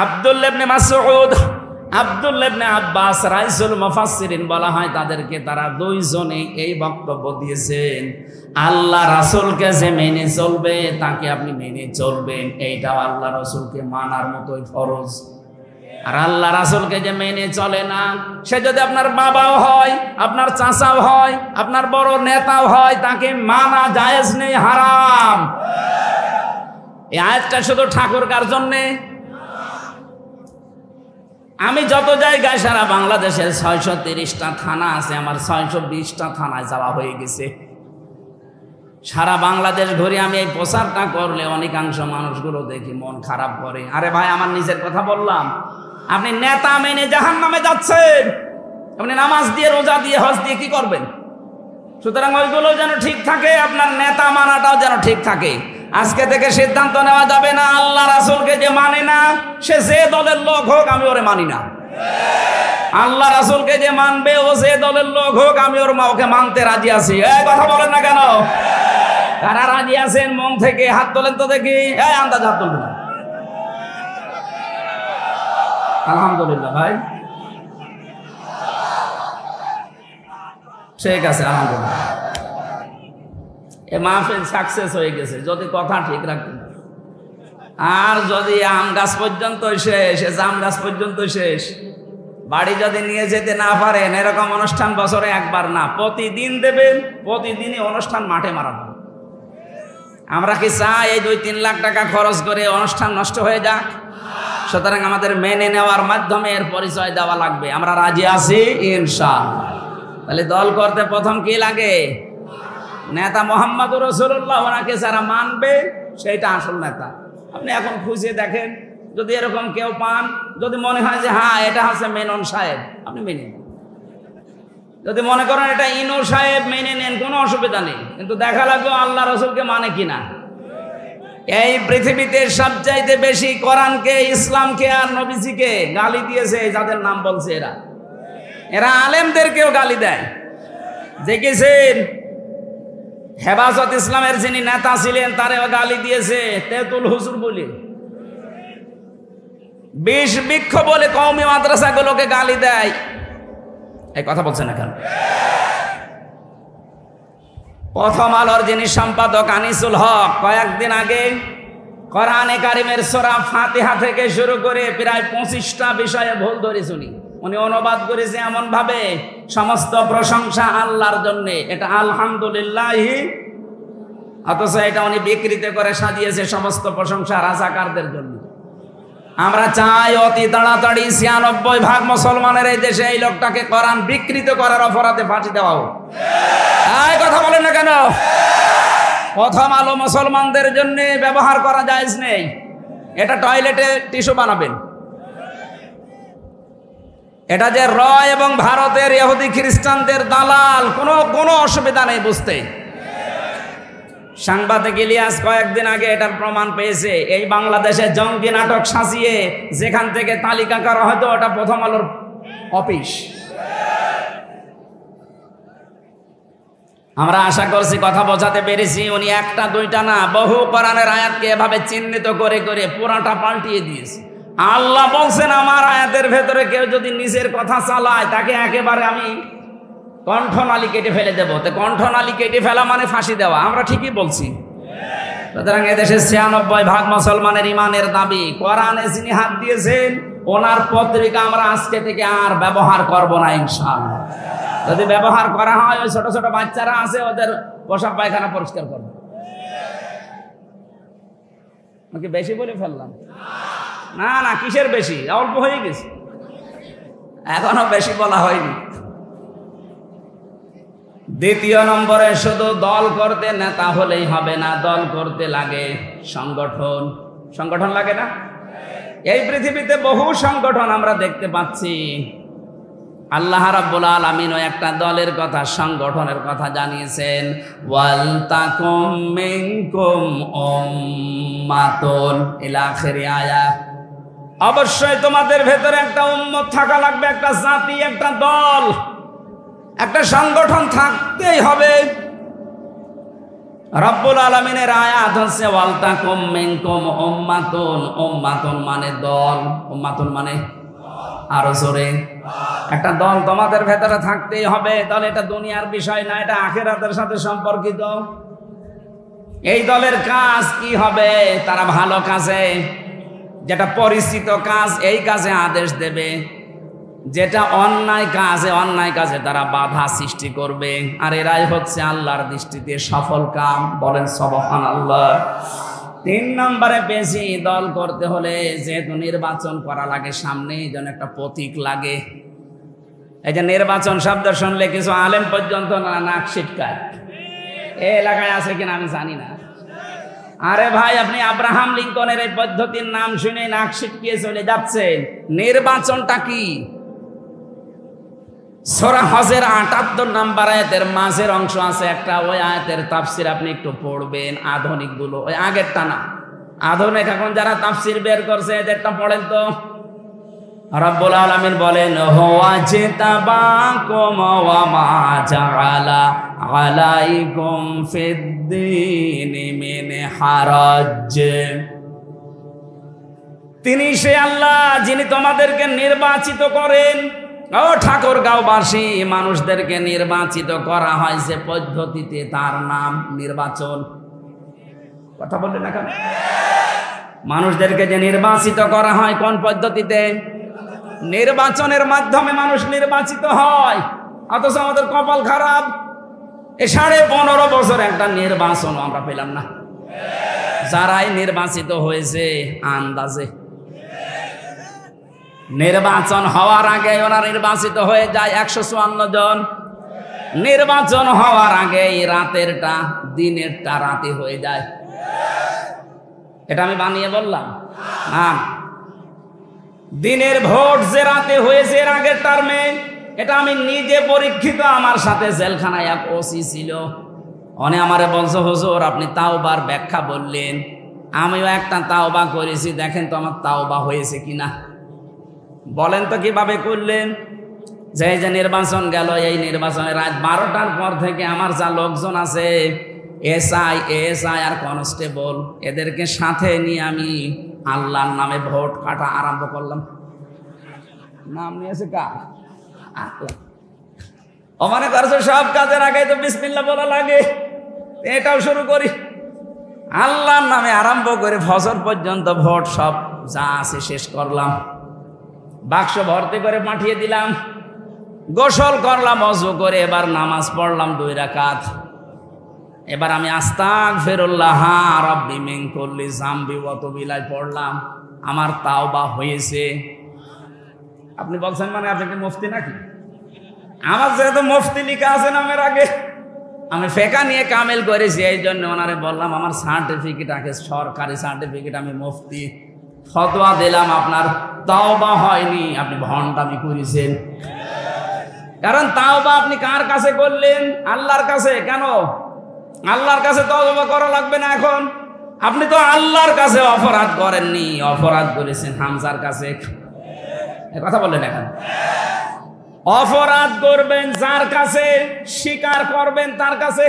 আব্দুল্লাহ ইবনে মাসউদ, আব্দুল্লাহ ইবনে আব্বাস রাইসুল মুফাসসিরিন বলা হয় তাদেরকে, তারা দুইজনে এই বক্তব্য দিয়েছেন, আল্লাহ রাসূলকে যে মেনে চলবে তাকে আপনি মেনে চলবেন, এইটাও আল্লাহ রাসূলকে মানার মতোই ফরজ। আর আল্লাহ রাসূলকে যে মেনে চলে না, সে যদি আপনার বাবাও হয়, আপনার চাচাও হয়, আপনার বড় নেতাও হয়, তাকে মানা জায়েজ নেই, হারাম। এই আয়াতটা শুধু ঠাকুরকার জন্যে। আমি যত জায়গায় সারা বাংলাদেশের 630টা থানা আছে, আমার 620টা থানায় যাওয়া হয়ে গেছে। সারা বাংলাদেশ ঘুরে আমি এই প্রচারটা করলে অনেকাংশ মানুষগুলো দেখি মন খারাপ করে। আরে ভাই, আমার নিজের কথা বললাম, আপনি নেতা মেনে জাহান্নামে যাচ্ছেন, আপনি নামাজ দিয়ে, রোজা দিয়ে, হজ দিয়ে কি করবেন? সুতরাং ওইগুলো যেন ঠিক থাকে, আপনার নেতা মানাটাও যেন ঠিক থাকে। আজকে থেকে সিদ্ধান্ত নেওয়া যাবে না, আল্লাহ রাসূলকে যে মানে না, সে যে দলের লোক হোক আমি ওরে মানি না। আল্লাহ রাসূলকে যে মানবে, ও যে দলের লোক হোক আমি ওকে মানতে রাজি আছি। এই কথা বলেন না কেন? কারা রাজি আছেন মন থেকে? হাত তোলেন তো দেখি। এই আন্দাজ হাত তুলবেন না। আলহামদুলিল্লাহ ভাই, ঠিক আছে, আলহামদুলিল্লাহ। এ মাহফিল সাকসেস হয়ে গেছে যদি কথা ঠিক রাখতেন। আর যদি আম গাছ পর্যন্ত শেষ, জাম গাছ পর্যন্ত শেষ, বাড়ি যদি নিয়ে যেতে না পারেন, এরকম অনুষ্ঠান বছরে একবার না, প্রতিদিন দেবেন, প্রতিদিনই অনুষ্ঠান মাঠে মারাবেন। আমরা কি চাই এই 2-3 লাখ টাকা খরচ করে অনুষ্ঠান নষ্ট হয়ে যাক? সুতরাং আমাদের মেনে নেওয়ার মাধ্যমে এর পরিচয় দেওয়া লাগবে, আমরা রাজি আছি ইনশাআল্লাহ। তাহলে দল করতে প্রথম কি লাগে? নেতা মোহাম্মদুর রাসূলুল্লাহ, ওনাকে যারা মানবে সেইটা আসল নেতা। আপনি এখন খুঁজে দেখেন, যদি এরকম কেউ পান, যদি মনে হয় যে হ্যাঁ এটা হচ্ছে মেনন সাহেব, আপনি মেনে নেন। যদি মনে করেন এটা ইনু সাহেব, মেনে নেন, কোনো অসুবিধা নেই। কিন্তু দেখা লাগবে আল্লাহ রাসূলকে মানে কিনা। এই পৃথিবীতে সবচাইতে বেশি কোরআনকে, ইসলামকে আর নবীজিকে গালি দিয়েছে যাদের নাম বলছে, এরা আলেমদেরকেও গালি দেয়। দেখেছেন হেফাজত ইসলামের যিনি নেতা ছিলেন তারেও গালি দিয়েছে, তেতুল হুজুর বলে, বিষ বৃক্ষ বলে কওমি মাদ্রাসাগুলোকে গালি দেয়। এই কথা বলছেন না কেন? প্রথম আলোর যিনি সম্পাদক আনিসুল হক, কয়েকদিন আগে কোরআনে কারিমের সূরা ফাতিহা থেকে শুরু করে প্রায় 25টা বিষয়ে ভুল ধরেছে উনি অনুবাদ করেছে এমন ভাবে, সমস্ত প্রশংসা আল্লাহর জন্য, এটা আলহামদুলিল্লাহি, অথচ এটা উনি বিকৃত করে সাজিয়েছে সমস্ত প্রশংসা রাজাকারদের জন্য। আমরা চাই অতি তাড়াতাড়ি 96% মুসলমানের এই দেশে এই লোকটাকে কোরআন বিকৃত করার অপরাধে ফাঁসি দেওয়া হোক। এই কথা বলেন না কেন? প্রথম আলো মুসলমানদের জন্য ব্যবহার করা জায়েজ নেই। এটা টয়লেটে টিস্যু বানাবেন। এটা যে র এবং ভারতের ইহুদি খ্রিস্টানদের দালাল, কোনো অসুবিধা নেই বুঝতে। সাংবাদিক ইলিয়াস কয়েকদিন আগে এটার প্রমাণ পেয়েছে। এই বাংলাদেশে জঙ্গি নাটক সাজিয়ে যেখান থেকে তালিকা করা হয়তো, ওটা প্রথম আলোর অফিস। আমরা আশা করছি কথা বোঝাতে পেরেছি। উনি একটা দুইটা না, বহু কোরআনের আয়াতকে এভাবে চিহ্নিত করে করে পুরাটা পাল্টিয়ে দিয়েছে। আল্লাহ বলছেন আমার আয়াতের ভেতরে কেউ যদি নিজের কথা চালায় তাকে একেবারে আমি কণ্ঠনালী কেটে ফেলে দেবো। তো কণ্ঠনালী কেটে ফেলা মানে ফাঁসি দেওয়া, আমরা ঠিকই বলছি। সুতরাং এদেশের 96% মুসলমানের ইমানের দাবি, কোরআনে যিনি হাত দিয়েছেন ওনার পত্রিকা আমরা আজকে থেকে আর ব্যবহার করব না ইনশাআল্লাহ। যদি ব্যবহার করা হয়, ওই ছোট ছোট বাচ্চারা আছে, ওদের পোশাক পায়খানা পরিষ্কার করবে। আমাকে বেশি বলে ফেললাম? না না, কিসের বেশি, অল্প হয়ে গেছে, এখনো বেশি বলা হয়নি। দ্বিতীয় নম্বরে, শুধু দল করতে নেতা হলেই হবে না, দল করতে লাগে সংগঠন। সংগঠন লাগে না? এই পৃথিবীতে বহু সংগঠন আমরা দেখতে পাচ্ছি। আল্লাহ রাব্বুল আলামিন একটা দলের কথা, সংগঠনের কথা জানিয়েছেন, ওয়াল তাকুম মিনকুম উম্মাতুন ইলা আখিরি আয়াত। অবশ্যই তোমাদের ভেতরে একটা উম্মত থাকা লাগবে, একটা জাতি, একটা দল, একটা সংগঠন থাকতেই হবে। রব্বুল আলামিনের আয়াত হচ্ছে ওয়ালতাকুম মিনকুম উম্মাতুন, উম্মাতুন মানে দল, উম্মাতুন মানে আরো জোরে, একটা দল তোমাদের ভেতরে থাকতেই হবে। তাহলে এটা দুনিয়ার বিষয় না, এটা আখিরাতের সাথে সম্পর্কিত। এই দলের কাজ কি হবে? তারা ভালো কাজে, যেটা পরিচিত কাজ এই কাজে আদেশ দেবে, যেটা অন্যায় কাজে তারা বাধা সৃষ্টি করবে। আর এরাই হচ্ছে আল্লাহর দৃষ্টিতে সফল কাম। বলেন সুবহানাল্লাহ। 3 নম্বরে বেশি দল করতে হলে যেহেতু নির্বাচন করা লাগে, সামনে এই জন্য একটা প্রতীক লাগে। এই যে নির্বাচন শব্দ শুনলে কিছু আলেম পর্যন্ত নাক ছিটকায়। এই এলাকায় আছে কিনা আমি জানি না। আরে ভাই, আপনি আব্রাহাম লিঙ্কনের এই পদ্ধতির নাম শুনে নাক ছিটকিয়ে চলে যাচ্ছেন। নির্বাচনটা কি? সূরা হজের 78 নম্বর আয়াতের মাঝের অংশ আছে একটা, ওই আয়াতের তাফসির আপনি একটু পড়বেন। আধুনিক গুলো, ওই আগেরটা না, আধুনিক এখন যারা তাফসির বের করছে এদেরটা পড়েন তো। রব্বুল আলামিন বলেন হুয়া জিতাবাকুম ওয়া মা জাআলা আলাইকুম ফিদ্দীনি মিন হারাজ। তিনি সে আল্লাহ যিনি তোমাদেরকে নির্বাচিত করেন। ও ঠাকুরগাঁওবাসী, মানুষদেরকে নির্বাচিত করা হয় যে পদ্ধতিতে, তার নাম নির্বাচন। কথা বললেন না কেন? মানুষদেরকে যে নির্বাচিত করা হয় কোন পদ্ধতিতে? নির্বাচনের মাধ্যমে মানুষ নির্বাচিত হয়। অথচ আমাদের কপাল খারাপ, এ 15.5 বছর একটা নির্বাচন আমরা পেলাম না। যারাই নির্বাচিত হয়েছে আন্দাজে, নির্বাচন হওয়ার আগে ওরা নির্বাচিত হয়ে যায় 154 জন। নির্বাচন হওয়ার আগে রাতেরটা দিনেরটা রাতে হয়ে যায়। এটা আমি বানিয়ে বললাম না। দিনের ভোট যে রাতে হয়েছে এর আগের টার্মে, এটা আমি নিজে পরীক্ষিত। আমার সাথে জেলখানায় এক ওসি ছিল, উনি আমারে বলছে হুজুর আপনি তাওবার ব্যাখ্যা বললেন, আমিও একটা তাওবা করেছি, দেখেন তো আমার তাওবা হয়েছে কিনা। বলেন তো কিভাবে করলেন? যে নির্বাচন গেল, এই নির্বাচনে রাত 12টার পর থেকে আমার যা লোকজন আছে, এসআই আর কনস্টেবল, এদেরকে সাথে নিয়ে আমি আল্লাহর নামে ভোট কাটা আরম্ভ করলাম। নাম নিয়েছে কার? ও মনে করছো সব কাজের আগে তো বিসমিল্লাহ বলা লাগে, এটাও শুরু করি। আল্লাহর নামে আরম্ভ করে ফজর পর্যন্ত ভোট সব যা আছে শেষ করলাম। বাক্স ভর্তি করে পাঠিয়ে দিলাম। গোসল করলাম ওযু করে, এবার নামাজ পড়লাম 2 রাকাত। এবার আমি আস্তাগফিরুল্লাহ রাব্বি মিন কুল্লি যামবি ওয়া তুবু ইলাইহি পড়লাম। আমার তাওবা হয়েছে। আপনি বলছেন মানে আপনি কি মুফতি নাকি? আমার যেহেতু মুফতি লেখা আছে নামের আগে, আমি ফেকা নিয়ে কামেল করেছি, এই জন্য ওনারে বললাম আমার সার্টিফিকেট আছে, সরকারি সার্টিফিকেট, আমি মুফতি। ফতোয়া দিলাম আপনার তাওবা হয়নি, আপনি ভণ্ডামি করেছেন। কারণ তাওবা আপনি কার কাছে করলেন? আল্লাহর কাছে। কেন আল্লাহর কাছে তাওবা করা লাগবে না? এখন আপনি তো আল্লাহর কাছে অপরাধ করেননি, অপরাধ করেছেন হামজার কাছে। কথা বললেন এখন? অপরাধ করবেন যার কাছে, স্বীকার করবেন তার কাছে।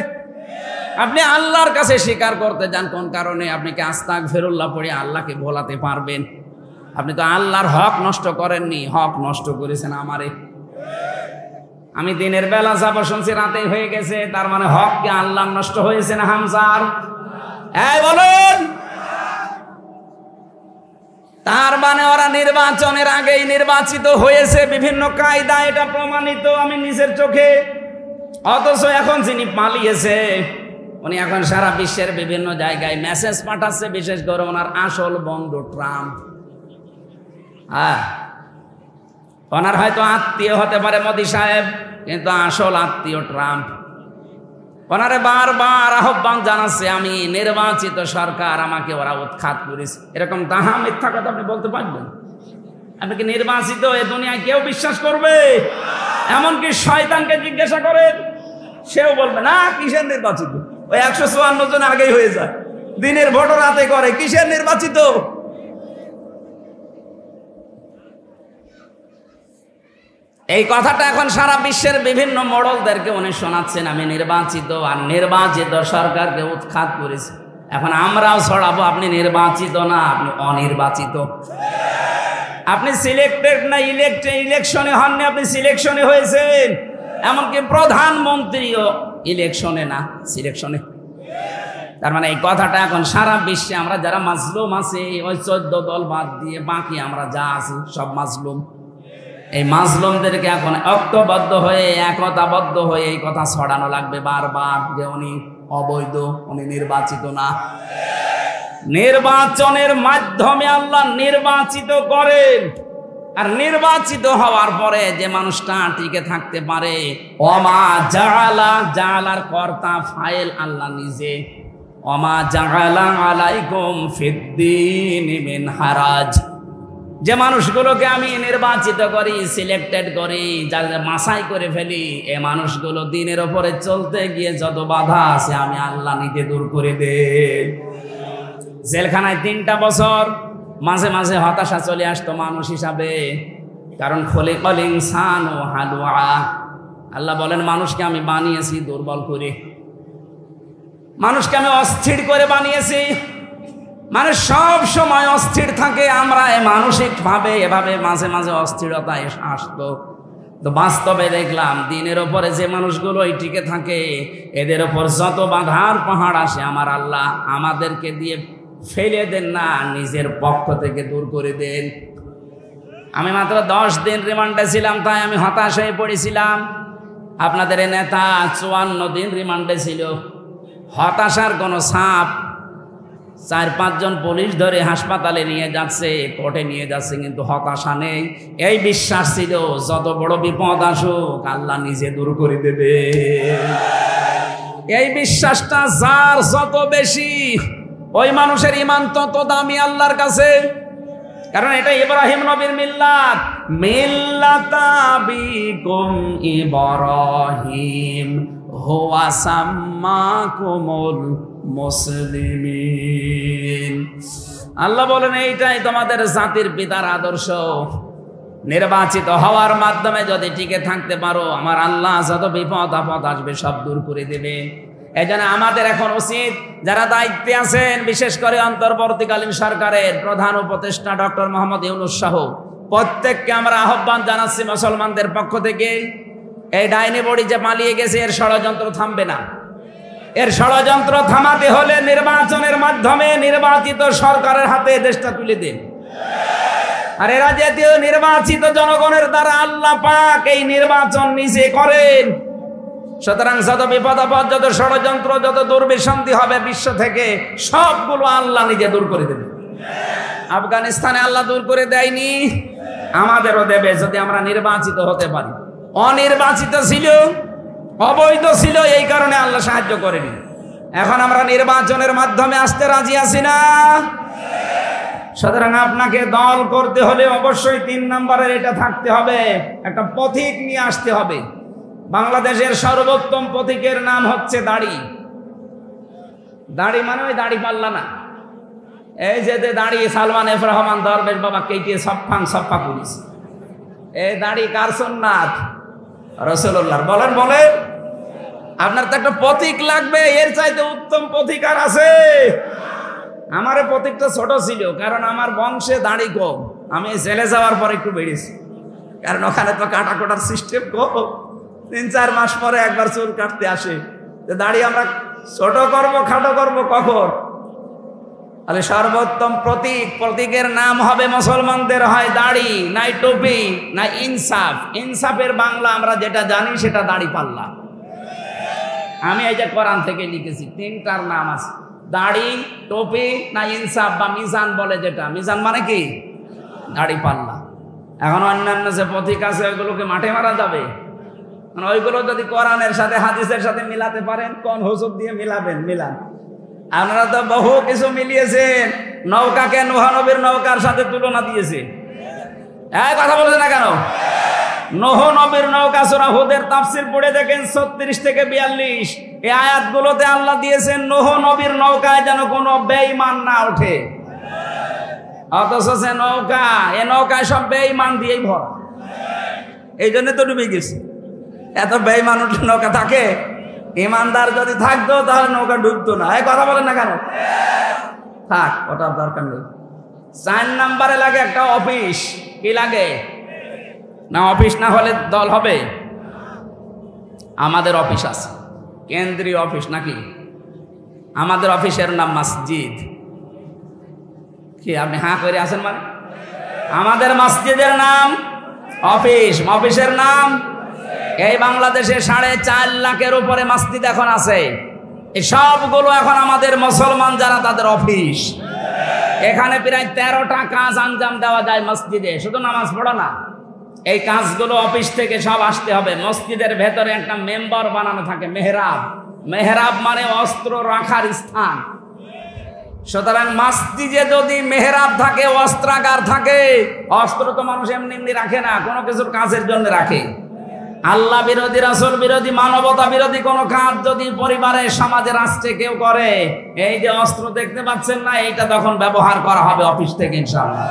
আপনি আল্লাহর কাছে স্বীকার করতে যান কোন কারণে? আপনি কি আস্তাগফিরুল্লাহ পড়ে আল্লাহকে ভোলাতে পারবেন? আপনি তো আল্লাহর হক নষ্ট করেননি, হক নষ্ট করেছেন আমারে। আমি দিনের বেলা যাব শুনছি রাতে হয়ে গেছে, তার মানে হক কি আল্লাহ নষ্ট হয়েছে না হামজার? এই বলুন। তার মানে ওরা নির্বাচনের আগেই নির্বাচিত হয়েছে বিভিন্ন কায়দা, এটা প্রমাণিত আমি নিজের চোখে। অথচ এখন যিনি পালিয়েছে উনি এখন সারা বিশ্বের বিভিন্ন জায়গায় মেসেজ পাঠাচ্ছে, বিশেষ করে ওনার আসল বন্ধু ট্রাম্প। ওনার হয়তো আত্মীয় হতে পারে মোদি সাহেব, কিন্তু আসল আত্মীয় ট্রাম্প। ওনারে বারবার আহ্বান জানাচ্ছে আমি নির্বাচিত সরকার, আমাকে ওরা উৎখাত করেছে। এরকম তাহা মিথ্যা কথা আপনি বলতে পারবেন? আপনি কি নির্বাচিত এ দুনিয়ায় কেউ বিশ্বাস করবে? এমনকি শয়তানকে জিজ্ঞাসা করেন, সেও বলবে না কিসের নির্বাচিত, ওই 154 জন আগেই হয়ে যায়, দিনের ভোট রাতে করে, কিসের নির্বাচিত? এই কথাটা এখন সারা বিশ্বের বিভিন্ন মডেলদেরকে উনি শোনাচ্ছেন, আমি নির্বাচিত, আর নির্বাচিত সরকারকে উৎখাত করেছি। এখন আমরাও ছড়াবো, আপনি নির্বাচিত না, আপনি অনির্বাচিত। আপনি সিলেক্টেড না ইলেকশনে হননি, আপনি সিলেকশনে হয়েছেন। এমনকি প্রধানমন্ত্রীও ইলেকশনে না, সিলেকশনে। তার মানে এই কথাটা এখন সারা বিশ্বে আমরা যারা মাজলুম আছি, ওই 14 দল বাদ দিয়ে বাকি আমরা যা আছি সব মাজলুম। এই মাজলুমদেরকে এখন ঐক্যবদ্ধ হয়ে, একতাবদ্ধ হয়ে এই কথা ছড়ানো লাগবে বারবার যে উনি অবৈধ, উনি নির্বাচিত না। নির্বাচনের মাধ্যমে আল্লাহ নির্বাচিত করেন, আর নির্বাচিত হওয়ার পরে যে মানুষটা টিকে থাকতে পারে, ওমা জাআলা, জাআলার কর্তা ফাইল আল্লাহ নিজে, ওমা জাআলা আলাইকুম ফিদ্দীন মিন হারাজ। যে মানুষগুলোকে আমি নির্বাচিত করি, সিলেক্টেড করি, যাদের মাসাই করে ফেলি, এই মানুষগুলো দিনের ওপরে চলতে গিয়ে যত বাধা আছে আমি আল্লাহ নিজে দূর করে দেই। জেলখানায় 3টা বছর মাঝে মাঝে হতাশা চলে আসতো মানুষ হিসাবে, কারণ খলিকাল ইনসানু হালুআ। আল্লাহ বলেন মানুষকে আমি বানিয়েছি দুর্বল করে, মানুষকে আমি অস্থির করে বানিয়েছি। মানুষ সব সময় অস্থির থাকে, আমরা মানসিকভাবে এভাবে মাঝে মাঝে অস্থিরতা আসতো। তো বাস্তবে দেখলাম দিনের ওপরে যে মানুষগুলো টিকে থাকে, এদের ওপর যত বাধার পাহাড় আসে আমার আল্লাহ আমাদেরকে দিয়ে ফেলে দেন না, নিজের পক্ষ থেকে দূর করে দেন। আমি মাত্র 10 দিন রিমান্ডে ছিলাম, তাই আমি হতাশ হয়ে পড়েছিলাম। আপনাদের নেতা 54 দিন রিমান্ডে ছিল। হতাশার কোনো ছাপ, 4-5 জন পুলিশ ধরে হাসপাতালে নিয়ে যাচ্ছে, কোর্টে নিয়ে যাচ্ছে, কিন্তু হতাশা নেই। এই বিশ্বাস ছিল যত বড় বিপদ আসুক আল্লাহ নিজে দূর করে দেবে। এই বিশ্বাসটা যার যত বেশি, ওই মানুষের ঈমান তত দামি আল্লাহর কাছে। কারণ এটা ইব্রাহিম নবীর মিল্লাত, মিল্লাতা বিকুম ইব্রাহিম হুয়া সাম্মাকুমুল মুসলিমিন। আল্লাহ বলেন এইটাই তোমাদের জাতির পিতার আদর্শ। নির্বাচিত হওয়ার মাধ্যমে যদি টিকে থাকতে পারো, আমার আল্লাহ যত বিপদ আপদ আসবে সব দূর করে দেবে। এই জন্য আমাদের এখন উচিত, যারা দায়িত্বে আছেন, বিশেষ করে অন্তর্বর্তীকালীন সরকারের প্রধান উপদেষ্টা ডক্টর মোহাম্মদ ইউনূস সহ প্রত্যেককে আমরা আহ্বান জানাচ্ছি মুসলমানদের পক্ষ থেকে, এই ডাইনি বড়ি যে পালিয়ে গেছে এর ষড়যন্ত্র থামবে না। এর ষড়যন্ত্র থামাতে হলে নির্বাচনের মাধ্যমে নির্বাচিত সরকারের হাতে দেশটা তুলে দিন। আর এরা জাতীয় নির্বাচিত জনগণের দ্বারা আল্লাহ পাক এই নির্বাচন নিজে করেন। সুতরাং যত বিপদ আপদ, যত ষড়যন্ত্র, যত দুর্বিসন্ধি হবে বিশ্ব থেকে, সবগুলো আল্লাহ নিজে দূর করে দেবে। আফগানিস্তানে আল্লাহ দূর করে দেয়নি, আমাদেরও দেবে যদি আমরা নির্বাচিত হতে পারি। অনির্বাচিত ছিল, অবৈধ ছিল, এই কারণে আল্লাহ সাহায্য করেনি। এখন আমরা নির্বাচনের মাধ্যমে আসতে রাজি আছি না। সুতরাং আপনাকে দল করতে হলে অবশ্যই 3 নম্বরের এটা থাকতে হবে, একটা পথিক নিয়ে আসতে হবে। বাংলাদেশের সর্বোত্তম প্রতীকের নাম হচ্ছে দাড়ি। দাড়ি মানে ওই দাড়ি পাল্লা না, এই যে দাড়ি সালমান এফ রহমান দরবেশ বাবা কেটে সফা করিস, এই দাড়ি কার সুন্নাত? রাসূলুল্লাহর। বলেন বলেন, আপনার তো একটা প্রতীক লাগবে, এর চাইতে উত্তম প্রতীক আর আছে? আমার প্রতীকটা ছোট ছিল, কারণ আমার বংশে দাড়ি কম। আমি জেলে যাওয়ার পর একটু বেড়েছি, কারণ ওখানে তো কাটাকোটার সিস্টেম কম। 3-4 মাস পরে একবার চুল কাটতে আসে। দাড়ি আমরা ছোট করবো, খাটো করবো কখন? তাহলে সর্বোত্তম প্রতীকের নাম হবে মুসলমানদের হয় দাড়ি, নাই টুপি, না ইনসাফ। ইনসাফের বাংলা আমরা যেটা জানি সেটা দাড়ি পাল্লা। আমি এই যে কোরআন থেকে লিখেছি, 3টার নাম আছে, দাড়ি, টুপি, না ইনসাফ বা মিজান বলে যেটা। মিজান মানে কি? দাড়ি পাল্লা। এখন অন্যান্য যে প্রতীক আছে ওইগুলোকে মাঠে মারা যাবে? মানে ওইগুলো যদি কোরআনের সাথে হাদিসের সাথে মিলাতে পারেন, কোন হুজুর দিয়ে মিলাবেন? মিলান। আপনারা তো বহু কিছু মিলিয়েছেন, নৌকাকে নূহ নবীর নৌকার সাথে তুলনা দিয়েছে। কথা বলছে না কেন? নূহ নবীর নৌকা সূরা হুদের তাফসীর পড়ে দেখেন 36 থেকে 42 এই আয়াতগুলোতে আল্লাহ দিয়েছেন নূহ নবীর নৌকায় যেন কোনো বেঈমান না ওঠে। অথচ সে নৌকা, এ নৌকায় সব বেঈমান দিয়েই ভরা। এই জন্য তো ডুবে গেছে। এত বেঈমান নৌকা থাকে, ইমানদার যদি থাকতো তাহলে নৌকা ডুবতো না। এই কথা বলেন না কেন? থাক, ওটার দরকার নেই। 4 নম্বরে লাগে একটা অফিস। কি লাগে? না, অফিস না হলে দল হবে? আমাদের অফিস আছে, কেন্দ্রীয় অফিস নাকি? আমাদের অফিসের নাম মসজিদ। কি আপনি হাঁ করে আছেন? মানে আমাদের মসজিদের নাম অফিস, অফিসের নাম। এই বাংলাদেশে 4.5 লাখের উপরে মসজিদ এখন আছে। এই সবগুলো এখন আমাদের মুসলমান যারা, তাদের অফিস। এখানে প্রায় 13টা কাজ আঞ্জাম দেওয়া যায় মসজিদে, শুধু নামাজ পড়া না। এই কাজগুলো অফিস থেকে সব আসতে হবে। মসজিদের ভেতরে একটা মেম্বার বানানো থাকে, মেহরাব। মেহরাব মানে অস্ত্র রাখার স্থান। সুতরাং মসজিদে যদি মেহরাব থাকে, অস্ত্রাগার থাকে, অস্ত্র তো মানুষ এমনি এমনি রাখে না, কোনো কিছুর কাজের জন্য রাখে। আল্লাহ বিরোধী, রাসূল বিরোধী, মানবতা বিরোধী কোনো কাজ যদি পরিবারে, সমাজে, রাষ্ট্রে কেউ করে, এই যে অস্ত্র দেখতে পাচ্ছেন না, এইটা তখন ব্যবহার করা হবে অফিস থেকে ইনশাআল্লাহ।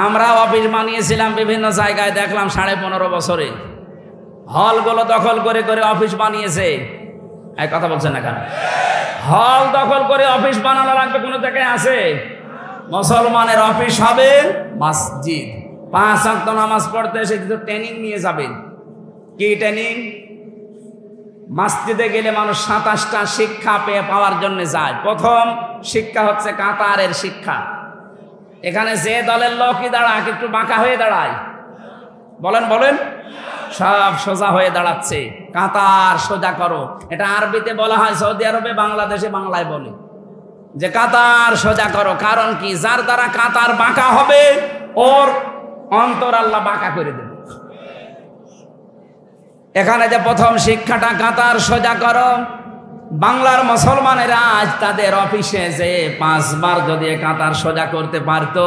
আমরা অফিস বানিয়েছিলাম বিভিন্ন জায়গায়, দেখলাম 15.5 বছরে হলগুলো দখল করে করে অফিস বানিয়েছে। এই কথা বলছেন না কেন? হল দখল করে অফিস বানানো লাগবে কোনো জায়গায় আছে? মুসলমানের অফিস হবে মসজিদ। 5 ওয়াক্ত নামাজ পড়তে এসে কিছু ট্রেনিং নিয়ে যাবেন। কি ট্রেনিং? মসজিদে গেলে মানুষ 27টা শিক্ষা পাওয়ার জন্য যায়। প্রথম শিক্ষা হচ্ছে কাতারের শিক্ষা। এখানে যে দলের লোকই দাঁড়ায় একটু বাঁকা হয়ে দাঁড়ায়, বলেন বলেন, সব সোজা হয়ে দাঁড়াচ্ছে। কাতার সোজা করো, এটা আরবিতে বলা হয়, সৌদি আরবে, বাংলাদেশে বাংলায় বলে যে কাতার সোজা করো। কারণ কি? যার দ্বারা কাতার বাঁকা হবে ওর অন্তর আল্লাহ বাঁকা করে দেবে। এখানে যে প্রথম শিক্ষাটা কাতার সোজা করো, বাংলার মুসলমানেরা আজ তাদের অফিসে যে 5 বার যদি কাতার সোজা করতে পারতো,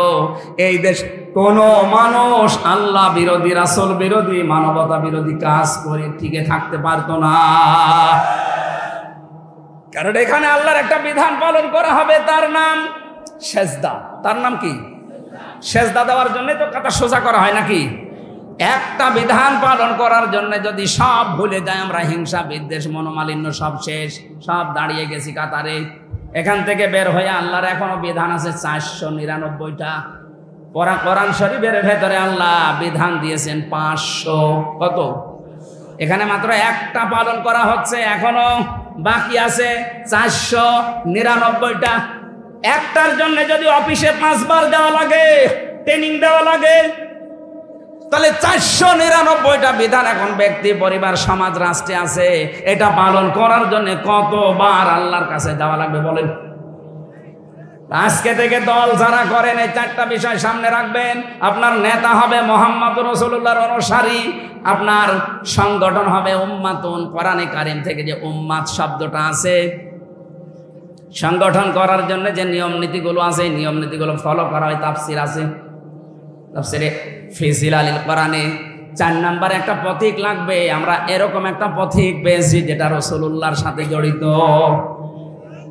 এই দেশ কোন মানুষ আল্লাহ বিরোধী, রাসূল বিরোধী, মানবতা বিরোধী কাজ করে টিকে থাকতে পারতো না। কারণ এখানে আল্লাহর একটা বিধান পালন করা হবে, তার নাম সেজদা। তার নাম কি? সেজদা দেওয়ার জন্য তো কাতার সোজা করা হয় নাকি? একটা বিধান পালন করার জন্য যদি সব ভুলে যায়, আমরা হিংসা, বিদ্বেষ, মনোমালিন্য সব শেষ, সব দাঁড়িয়ে গেছি কাতারে। এখান থেকে বের হয়ে আল্লাহর এখনো বিধান আছে 499টা। কোরআন শরীফের ভেতরে আল্লাহ বিধান দিয়েছেন 500। কত? এখানে মাত্র একটা পালন করা হচ্ছে, এখনো বাকি আছে 499টা। একটার জন্য যদি অফিসে 5 বার যাওয়া লাগে, ট্রেনিং দেওয়া লাগে, তাহলে 499টা বিধান এখন ব্যক্তি, পরিবার, সমাজ, রাষ্ট্রে আছে। এটা পালন করার জন্য কতবার আল্লাহর কাছে যাওয়া লাগবে বলেন? আজকে থেকে দল যারা করেন, এই 4টা বিষয় সামনে রাখবেন। আপনার নেতা হবে মুহাম্মদ রাসূলুল্লাহর অনুসারী, আপনার সংগঠন হবে উম্মাতুন। কোরআনে কারীম থেকে যে উম্মাত শব্দটা আছে, সংগঠন করার জন্য যে নিয়ম নীতিগুলো আছে, নিয়ম নীতিগুলো ফলো করা হয়। তাফসীর আছে, তাফসীরে ফি জিলালিল কোরআনে 4 নম্বরে একটা পথিক লাগবে। আমরা এরকম একটা পথিক পেয়েছি যেটা রাসূলুল্লাহর সাথে জড়িত।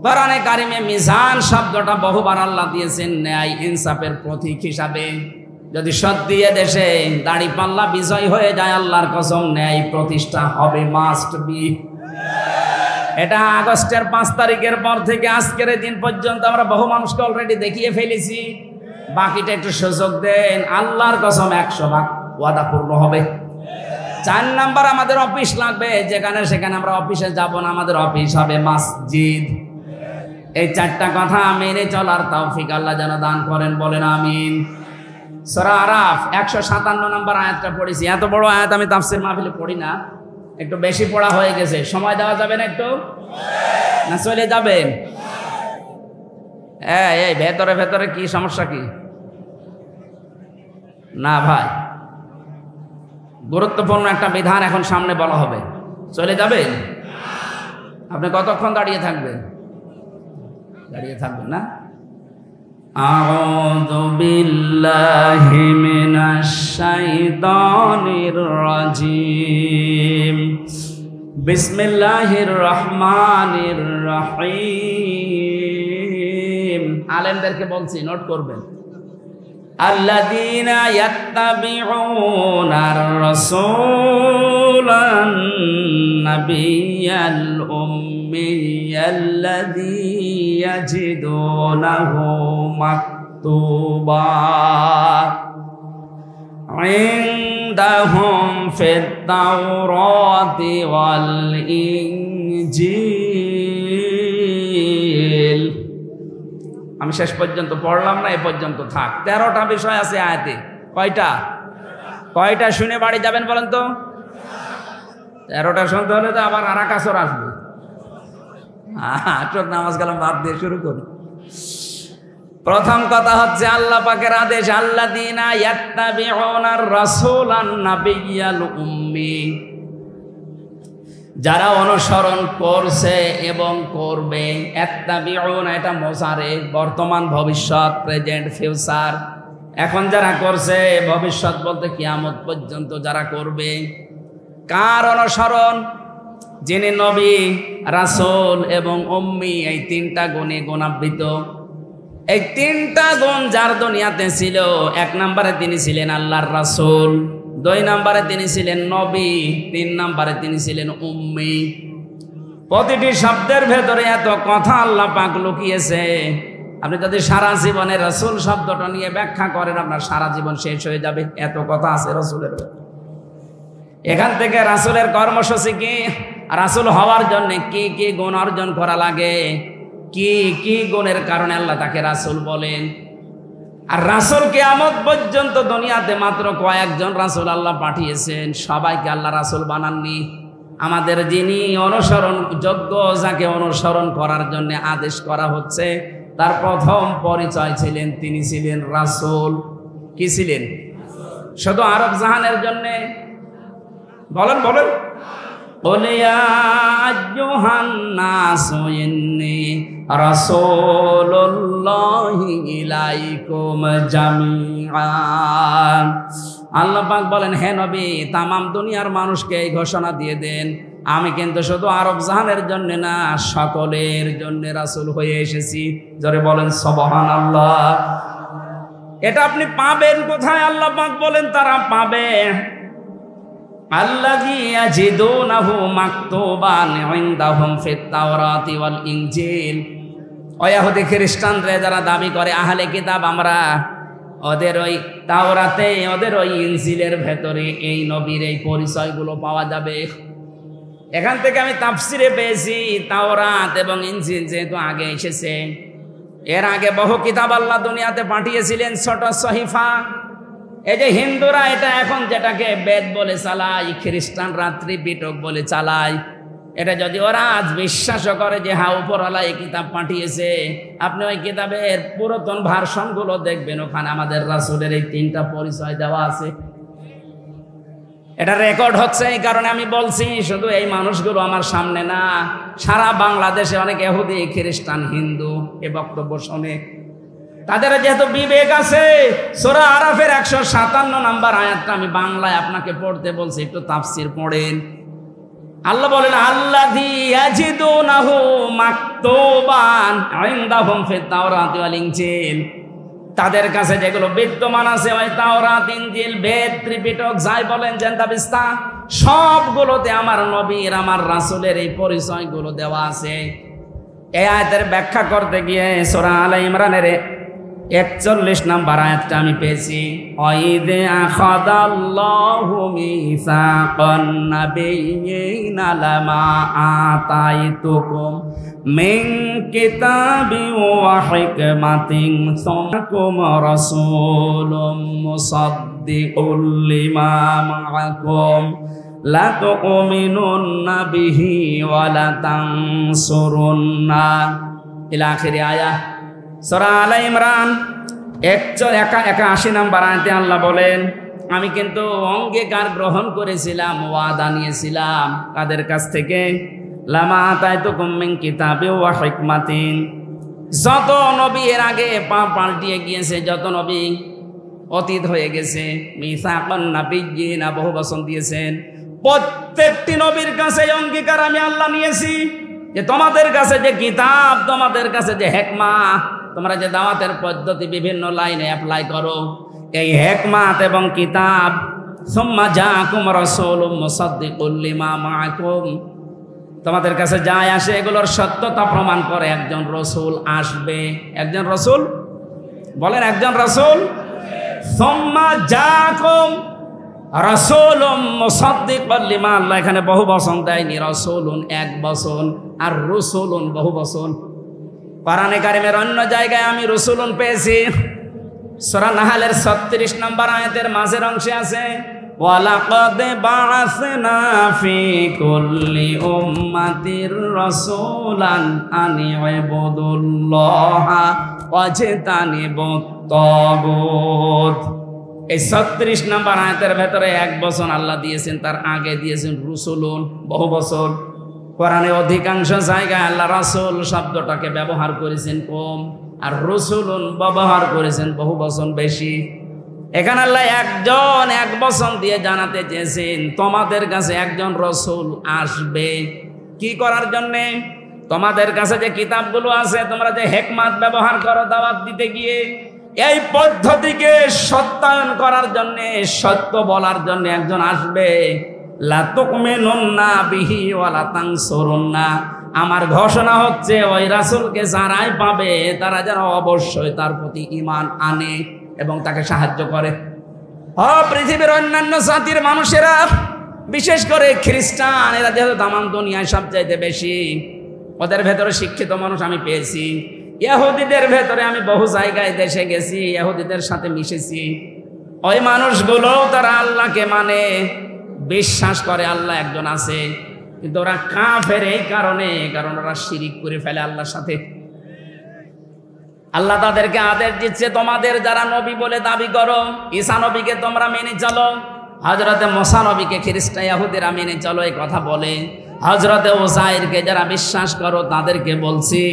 কোরআনে কারিমে মিজান শব্দটা বহুবার আল্লাহ দিয়েছেন ন্যায় ইনসাফের প্রতীক হিসাবে। যদি সত্যি দেশে দাড়িপাল্লা বিজয় হয়ে যায়, আল্লাহর কসম ন্যায় প্রতিষ্ঠা হবে, মাস্ট বি। এটা আগস্টের 5 তারিখের পর থেকে আজকের দিন পর্যন্ত আমরা বহু মানুষকে অলরেডি দেখিয়ে ফেলেছি। বাকিটা একটু সুযোগ দেন, আল্লাহর কসম 100 ভাগ ওয়াদা পূর্ণ হবে। 4 নাম্বার আমাদের অফিস লাগবে। যেখানে সেখানে আমরা অফিসে যাব না, আমাদের অফিস হবে মসজিদ। এই 4টা কথা মেনে চলার তৌফিক আল্লাহ যেন দান করেন, বলেন আমিন। সূরা আরাফ 157 নম্বর আয়াতটা পড়েছি। এত বড় আয়াত আমি তাফসীর মাহফিলে পড়ি না, একটু বেশি পড়া হয়ে গেছে। সময় দেওয়া যাবে না একটু, না চলে যাবেন? এই ভেতরে ভেতরে কি সমস্যা? কি না ভাই, গুরুত্বপূর্ণ একটা বিধান এখন সামনে বলা হবে, চলে যাবেন? আপনি কতক্ষণ দাঁড়িয়ে থাকবেন? দাঁড়িয়ে থাকবেন না? আউযু বিল্লাহি মিনাশ শাইতানির রাজিম। বিসমিল্লাহির রহমানির রহিম। আলেমদেরকে বলছি, নোট করবেন। আল্লাযীনা ইয়াত্তাবিউনার রাসূলান নাবিয়্যাল উম্মিয়াল্লাযী ইয়াজিদুনাহু মাকতুবা ইনদাহুম ফিত তাওরাতি ওয়াল ইনজিল। আমি শেষ পর্যন্ত পড়লাম না, এ পর্যন্ত থাক। 13টা বিষয় আছে আয়াতে। কয়টা? কয়টা শুনে বাড়ি যাবেন বলেন তো? 13টা শুনতে হলে তো আবার আর কাছর আসবে। চোখ নামাজ কালাম বাদ দিয়ে শুরু করি। প্রথম কথা হচ্ছে আল্লাহ পাকের আদেশ, আল্লাযীনা ইয়াত্তাবিউনার রাসূলান নাবিয়্যাল উম্মি, যারা অনুসরণ করছে এবং করবে। ইয়াত্তাবিউনা এটা মুজারে, বর্তমান, ভবিষ্যৎ, প্রেজেন্ট, ফিউচার। এখন যারা করছে, ভবিষ্যৎ বলতে কিয়ামত পর্যন্ত যারা করবে। কার অনুসরণ? যিনি নবী, রাসূল এবং উম্মি, এই তিনটা গুণে গুণান্বিত। এই তিনটা গুণ যার দুনিয়াতে ছিল, 1 নম্বরে তিনি ছিলেন আল্লাহর রাসূল, 2 নম্বরে তিনি ছিলেন নবী, 3 নম্বরে তিনি ছিলেন উম্মি। প্রতিটি শব্দের ভেতরে এত কথা আল্লাহ পাক লুকিয়েছে। আপনি যদি সারা জীবনে রাসূল শব্দটা নিয়ে ব্যাখ্যা করেন, আপনার সারা জীবন শেষ হয়ে যাবে, এত কথা আছে রাসূলের। এখান থেকে রাসূলের কর্মসূচি কি, রাসূল হওয়ার জন্য কি কি গুণ অর্জন করা লাগে, কি কি গুণের কারণে আল্লাহ তাকে রাসূল বলেন। আর রাসূল কিয়ামত পর্যন্ত দুনিয়াতে মাত্র কয়েকজন রাসূল আল্লাহ পাঠিয়েছেন, সবাইকে আল্লাহ রাসূল বানাননি। আমাদের যিনি অনুসরণ যোগ্য, যাকে অনুসরণ করার জন্য আদেশ করা হচ্ছে, তার প্রথম পরিচয় ছিলেন, তিনি ছিলেন রাসূল। কি ছিলেন? শুধু আরব জাহানের জন্য? বলেন বলেন। قُلْ يَا أَيُّهَا النَّاسُ إِنِّي رَسُولُ اللَّهِ إِلَيْكُمْ جَمِيعًا। আল্লাহ পাক বলেন, হে নবী, তামাম দুনিয়ার মানুষকে এই ঘোষণা দিয়ে দেন, আমি কিন্তু শুধু আরব জাহানের জন্য না, সকলের জন্য রাসূল হয়ে এসেছি। জোরে বলেন সুবহানাল্লাহ। এটা আপনি পাবেন কোথায়? আল্লাহ পাক বলেন তারা পাবে আল্লাযী ইয়াজিদুনাহু মাকতুবান ইনদাহুম ফিত তাওরাতি ওয়াল ইনজিল। ইহুদি খ্রিস্টানরা যারা দাবি করে আহলে কিতাব আমরা, ওদের ওই তাওরাতে, ওদের ওই ইনজিলের ভেতরে এই নবীর এই পরিচয়গুলো পাওয়া যাবে। এখান থেকে আমি তাফসিরে পেয়েছি, তাওরাত এবং ইনজিল যেহেতু আগে এসেছে, এর আগে বহু কিতাব আল্লাহ দুনিয়াতে পাঠিয়েছিলেন, ছোট সহিফা। এই যে হিন্দুরা এটা এখন যেটাকে বেদ বলে চালায়, খ্রিস্টানরা ত্রিপিটক বলে চালায়, এটা যদি ওরা আজ বিশ্বাসও করে যে হ্যাঁ উপরওয়ালা এই কিতাব পাঠিয়েছে, আপনি ওই কিতাবের পুরাতন ভার্সনগুলো দেখবেন, ওখানে আমাদের রাসূলের এই 3টা পরিচয় দেওয়া আছে। এটা রেকর্ড হচ্ছে, এই কারণে আমি বলছি, শুধু এই মানুষগুলো আমার সামনে না, সারা বাংলাদেশে অনেক ইহুদি, খ্রিস্টান, হিন্দু এ বক্তব্য শোনে। তাদের যেহেতু বিবেক আছে, সূরা আরাফের 157 নম্বর আয়াতটা আমি বাংলায় আপনাকে পড়তে বলছি, একটু তাফসীর পড়েন। আল্লাহ বলেন, আল্লাযী ইয়াজিদুনাহু মাকতুবান ইনদাহুম ফিত তাওরাতি ওয়াল ইনজিল। তাদের কাছে যেগুলো বিদ্যমান আছে, ওই তাওরাত, ইনজিল, বেদ, ত্রিপিটক যাই বলেন, জেন্দাবিস্তা, সবগুলোতে আমার নবীর, আমার রাসূলের এই পরিচয়গুলো দেওয়া আছে। এই আয়াতের ব্যাখ্যা করতে গিয়ে সূরা আলে ইমরানের 41 নম্বর আয়াতটা আমি পেয়েছি। ওয়াইদ আখাযাল্লাহু মিসাকান নাবিয়্যিনা লামা আতাইতুকুম মিন কিতাবিন ওয়া হিকমাতিন সুম্মাকুম রাসূলুম মুসাদ্দিকুল লিমা মাআকুম লা তুমিনুন্না বিহি ওয়া লা তানসুরুন্না ইলা আখির আয়াত। সূরা আলে ইমরান 81 নম্বর আয়াতে আল্লাহ বলেন, আমি কিন্তু অঙ্গীকার গ্রহণ করেছিলাম, ওয়াদা নিয়েছিলাম কাদের কাছ থেকে? লামা আতাইতুকুম মিন কিতাবিন ওয়া হিকমাতিন। যত নবী এর আগে পা পাল্টিয়ে গিয়েছে, যত নবী অতীত হয়ে গেছে, মিসাকান নাবিয়্যিনা বহু বচন দিয়েছেন, প্রত্যেকটি নবীর কাছে অঙ্গীকার আমি আল্লাহ নিয়েছি যে তোমাদের কাছে যে কিতাব, তোমাদের কাছে যে হিকমা, তোমরা যে দাওয়াতের পদ্ধতি বিভিন্ন লাইনে অ্যাপ্লাই করো, এই হিকমত এবং কিতাব, সুম্মা জাআকুম রাসূলুম মুসাদ্দিকুল লিমা মাআকুম, তোমাদের কাছে যায় আসে এগুলোর সত্যতা প্রমাণ করে একজন রসুল আসবে। একজন রসুল, বলেন একজন রসুল। সুম্মা জাআকুম রাসূলুম মুসাদ্দিকুল লিমা, আল্লাহ এখানে বহু বচন দেয়নি, রাসূলুন এক বচন আর রসুলুন বহু বচন। কোরআনে কারিমের অন্য জায়গায় আমি রসুলুন পেয়েছি, সূরা নাহলের 36 নম্বর আয়াতের মাঝের অংশে আছে, ওয়ালাকাদ বাআসনা ফি কুল্লি উম্মাতির রাসূলান আন ইবুদুল্লাহা ওয়াজতানিবুত তাগুত। এই 36 নম্বর আয়াতের ভেতরে এক বচন আল্লাহ দিয়েছেন, তার আগে দিয়েছেন রসুলুন বহু বচন। কোরআনে অধিকাংশ জায়গায় আল্লাহ রাসূল শব্দটাকে ব্যবহার করেছেন কম, আর রসুলুন ব্যবহার করেছেন বহু বচন বেশি। এখানে আল্লাহ একজন এক বচন দিয়ে জানাতে চেয়েছেন তোমাদের কাছে একজন রসুল আসবে। কি করার জন্যে? তোমাদের কাছে যে কিতাবগুলো আছে, তোমরা যে হিকমত ব্যবহার করো দাওয়াত দিতে গিয়ে, এই পদ্ধতিকে সত্যায়ন করার জন্যে, সত্য বলার জন্য একজন আসবে। লা তুকমিনুন্না বিহি ওয়া লা তানসুরুন্না, আমার ঘোষণা হচ্ছে ওই রাসূলকে যারাই পাবে তারা যেন অবশ্যই তার প্রতি ঈমান আনে এবং তাকে সাহায্য করে। পৃথিবীর অন্যান্য জাতির মানুষেরা, বিশেষ করে খ্রিস্টান, এরা যেহেতু তামাম দুনিয়ায় সবচাইতে বেশি, ওদের ভেতরে শিক্ষিত মানুষ আমি পেয়েছি। ইহুদিদের ভেতরে আমি বহু জায়গায় দেশে গেছি, ইহুদিদের সাথে মিশেছি। ওই মানুষগুলো তারা আল্লাহকে মানে, বিশ্বাস করে আল্লাহ একজন আছে, কিন্তু ওরা কাফের এই কারণে, কারণ ওরা শিরিক করে ফেলে আল্লাহর সাথে। আল্লাহ তাদেরকে আদেশ দিচ্ছে, তোমাদের যারা নবী বলে দাবি করো, ঈসা নবীকে তোমরা মেনে চলো, হযরতে মুসা নবীকে খ্রিস্টান ইহুদিরা মেনে চলো, এই কথা বলে। হযরতে উযাইরকে যারা বিশ্বাস করো তাদেরকে বলছি,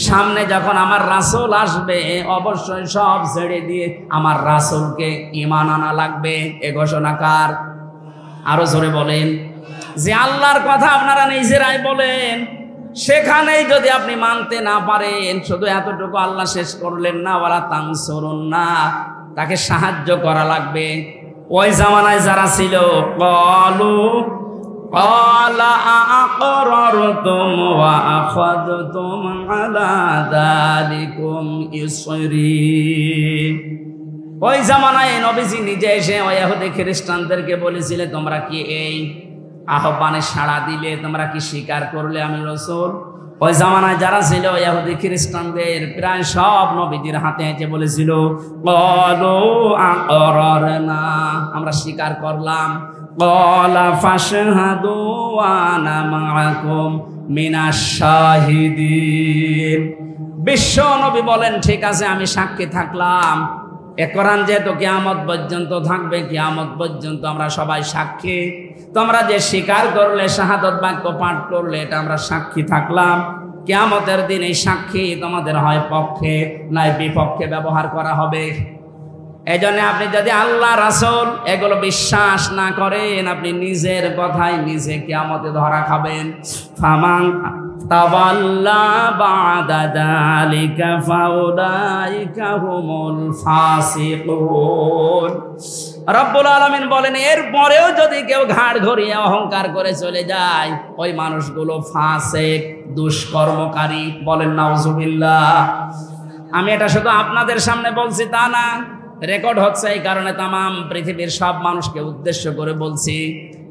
সামনে যখন আমার রাসূল আসবে অবশ্যই সব ছেড়ে দিয়ে আমার রাসূলকে ঈমান আনা লাগবে। এ ঘোষণা কার? আরো জোরে বলেন। যে আল্লাহর কথা আপনারা নিজেরাই বলেন, সেখানেই যদি আপনি মানতে না পারেন, শুধু এতটুকু আল্লাহ শেষ করলেন না, ওয়ালা তানসুরুন্না, তাকে সাহায্য করা লাগবে। ওই জামানায় যারা ছিল, ক্বালু ক্বালা আ'আকরারতুম ওয়া আখাযতুম আলা যালিকুম ইসরি। ওই জামানায় নবীজি নিজে এসে ওই ইহুদি খ্রিস্টানদেরকে বলেছিলেন, তোমরা কি এই আহ্বানে সাড়া দিলে? তোমরা কি স্বীকার করলে আমি রসুল? ওই জামানায় যারা ছিল ইহুদি খ্রিস্টানদের প্রায় সব নবীজির হাতে হেঁটে বলেছিল, ক্বালু আ'আকরারনা, আমরা স্বীকার করলাম। ক্বালা ফাশহাদু ওয়া আনা মা'আকুম মিনাশ শাহিদিন। বিশ্ব নবী বলেন, ঠিক আছে আমি সাক্ষী থাকলাম। এ কোরআন যেহেতু কিয়ামত পর্যন্ত থাকবে, কিয়ামত পর্যন্ত আমরা সবাই সাক্ষী। তোমরা যে স্বীকার করলে, শাহাদত বাক্য পাঠ করলে, এটা আমরা সাক্ষী থাকলাম। কিয়ামতের দিন এই সাক্ষী তোমাদের হয় পক্ষে নয় বিপক্ষে ব্যবহার করা হবে। এই জন্য আপনি যদি আল্লাহ রাসূল এগুলো বিশ্বাস না করেন, আপনি নিজের কথায় নিজে কিয়ামতে ধরা খাবেন। ফামান তাওয়াল্লা বা'দা যালিকা ফাউলাইকা হুমুল ফাসিকুন। রব্বুল আলামিন বলেন, এরপরেও যদি কেউ ঘাড় ঘুরিয়ে অহংকার করে চলে যায়, ওই মানুষগুলো ফাসিক, দুষ্কর্মকারী। বলেন নাউজুবিল্লাহ। আমি এটা শুধু আপনাদের সামনে বলছি তা না, রেকর্ড হচ্ছে, এই কারণে তামাম পৃথিবীর সব মানুষকে উদ্দেশ্য করে বলছি।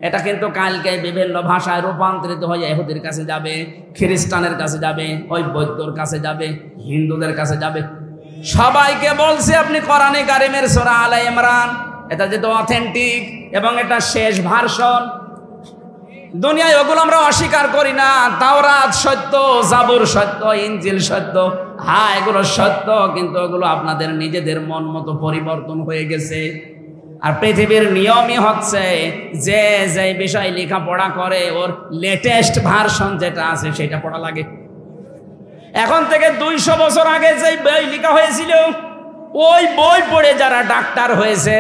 এটা কিন্তু কালকে বিভিন্ন ভাষায় রূপান্তরিত হয়ে ইহুদির কাছে যাবে, খ্রিস্টানের কাছে যাবে, ওই বৌদ্ধর কাছে যাবে, হিন্দুদের কাছে যাবে। সবাইকে বলছে আপনি কোরআনে কারিমের সূরা আলে ইমরান, এটা যেহেতু অথেন্টিক এবং এটা শেষ ভার্সন, দুনিয়ায় ওগুলো আমরা অস্বীকার করি না। তাওরাত সত্য, জাবুর সত্য, ইনজিল সত্য, হ্যাঁ এগুলো সত্য, কিন্তু ওগুলো আপনাদের নিজেদের মন মতো পরিবর্তন হয়ে গেছে। আর পৃথিবীর নিয়মই হচ্ছে যে যে বিষয় লেখাপড়া করে, ওর লেটেস্ট ভার্সন যেটা আছে সেটা পড়া লাগে। এখন থেকে 200 বছর আগে যে বই লেখা হয়েছিল, ওই বই পড়ে যারা ডাক্তার হয়েছে,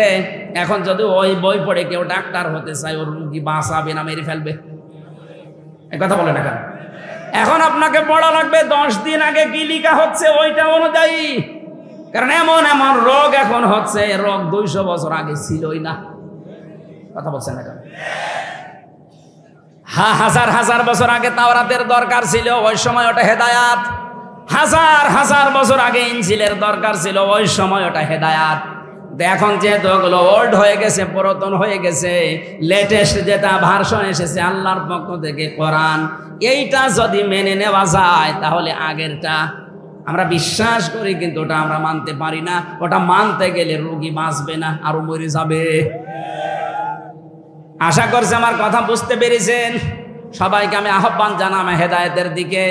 এখন যদি ওই বই পড়ে কেউ ডাক্তার হতে চায়, ওর রোগী বাঁচাবে না মেরে ফেলবে? এই কথা বলে না কেন? এখন আপনাকে পড়া লাগবে 10 দিন আগে কি লিখা হচ্ছে ওইটা অনুযায়ী, কারণ এমন এমন রোগ এখন হচ্ছে, রোগ 200 বছর আগে ছিলই না। কথা বলছেন না কেন? হাজার হাজার বছর আগে তাওরাতের দরকার ছিল, ওই সময় ওটা হেদায়াত। হাজার হাজার বছর আগে ইনজিলের দরকার ছিল, ওই সময় ওটা হেদায়াত। এখন যেহেতু ওগুলো ওল্ড হয়ে গেছে, পুরাতন হয়ে গেছে, লেটেস্ট যেটা ভার্সন এসেছে আল্লাহর পক্ষ থেকে কোরআন, এইটা যদি মেনে নেওয়া যায় তাহলে আগেরটা আমরা বিশ্বাস করি, কিন্তু ওটা আমরা মানতে পারি না। ওটা মানতে গেলে রোগী বাঁচবে না, আরো মরে যাবে। আশা করছি আমার কথা বুঝতে পেরেছেন। সবাইকে আমি আহ্বান জানাম হেদায়েতের দিকে।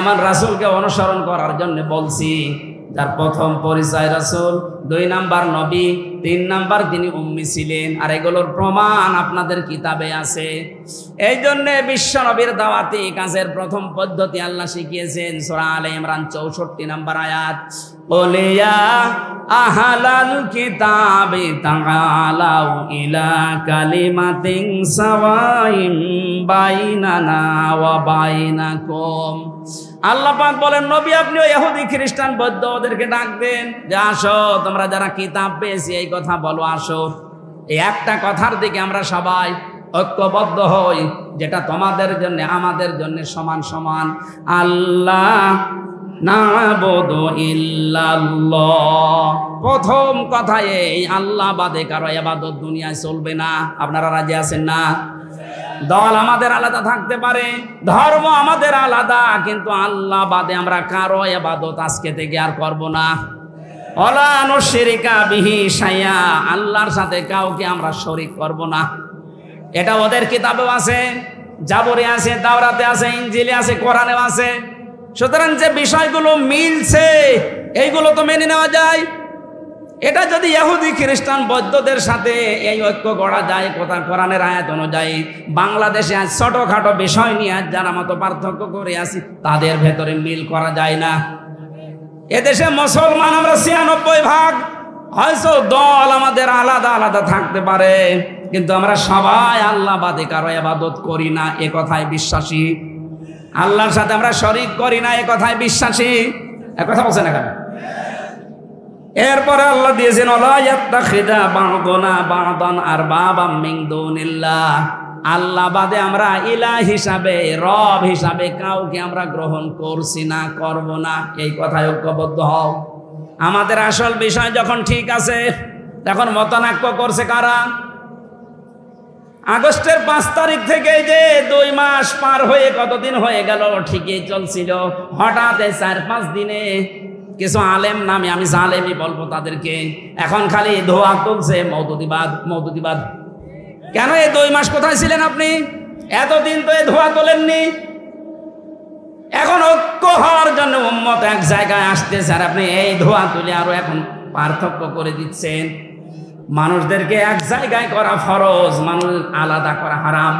আমার রাসূলকে অনুসরণ করার জন্য বলছি, যার প্রথম পরিচয় রাসূল, 2 নাম্বার নবী, 3 নাম্বার তিনি উম্মি ছিলেন। আর এগুলোর প্রমাণ আপনাদের কিতাবে আছে। এই জন্য বিশ্ব নবীর দাওয়াতি কাজের প্রথম পদ্ধতি আল্লাহ শিখিয়েছেন সূরা আলে ইমরান 64 নাম্বার আয়াত, ওলিয়া আহলাল কিতাবি তাআলাউ ইলা কালিমাতিন সাওয়াইন বাইনানা ওয়া বাইনাকুম। আল্লাহ পাক বলেন, নবী আপনি ওই ইহুদি খ্রিস্টান বৌদ্ধ ওদেরকে ডাক দেন যে আসো, তোমরা যারা কিতাব পেয়েছি এই কথা বলো, আসো এই একটা কথার দিকে আমরা সবাই ঐক্যবদ্ধ হই, যেটা তোমাদের জন্য আমাদের জন্য সমান সমান। আল্লাহ না'বুদু ইল্লাল্লাহ। প্রথম কথা এই, আল্লাহ বাদে কারো ইবাদত দুনিয়ায় চলবে না। আপনারা রাজি আছেন না? দল আমাদের আলাদা থাকতে পারে, ধর্ম আমাদের আলাদা, কিন্তু আল্লাহ বাদে আমরা কারো ইবাদত আজকে থেকে আর করব না। ওয়ালা নুশরিকা বিহি শাইআ, আল্লাহর সাথে কাউকে আমরা শরীক করব না। এটা ওদের কিতাবেও আছে, জাবরে আছে, তাওরাতে আছে, ইনজিলে আছে, কোরআনেও আছে। সুতরাং যে বিষয়গুলো মিলছে এইগুলো তো মেনে নেওয়া যায়। এটা যদি ইহুদি খ্রিস্টান বৌদ্ধদের সাথে এই ঐক্য গড়া যায় কথা কোরআনের আয়াত অনুযায়ী, বাংলাদেশে আজ ছোটখাটো বিষয় নিয়ে আজ যারা মতো পার্থক্য করে আছি তাদের ভেতরে মিল করা যায় না। এদেশে মুসলমান আমরা 96 ভাগ, হয়তো দল আমাদের আলাদা আলাদা থাকতে পারে, কিন্তু আমরা সবাই আল্লাহ বাদে কারো ইবাদত করি না, এ কথায় বিশ্বাসী। আল্লাহর সাথে আমরা শরীক করি না, এ কথায় বিশ্বাসী। এ কথা বলছেন না কেন? এরপরে আল্লাহ দিয়েছেন ওয়ালা ইয়াত্তাখিদা বা'দুনা বা'দান আরবাবাম মিন দুনিল্লাহ। আল্লাহ বাদে আমরা ইলাহ হিসাবে, রব হিসাবে কাউকে আমরা গ্রহণ করছি না, করব না, এই কথায় ঐক্যবদ্ধ হও। আমাদের আসল বিষয় যখন ঠিক আছে, তখন মতানৈক্য করছে কারা? আগস্টের 5 তারিখ থেকে যে 2 মাস পার হয়ে কতদিন হয়ে গেল, ঠিকই চলছিল। হঠাৎ 4-5 দিনে কিছু আলেম নামে, আমি জালেমই বলবো তাদেরকে, এখন খালি ধোয়া তুলছে মওদুদিবাদ মওদুদিবাদ। কেন এই 2 মাস কোথায় ছিলেন আপনি? এতদিন তো এই ধোয়া তোলেননি। এখন ঐক্য হওয়ার জন্য উম্মত এক জায়গায় আসতেছে, আর আপনি এই ধোয়া তুলে আরো এখন পার্থক্য করে দিচ্ছেন। মানুষদেরকে এক জায়গায় করা ফরজ, মানুষ আলাদা করা হারাম।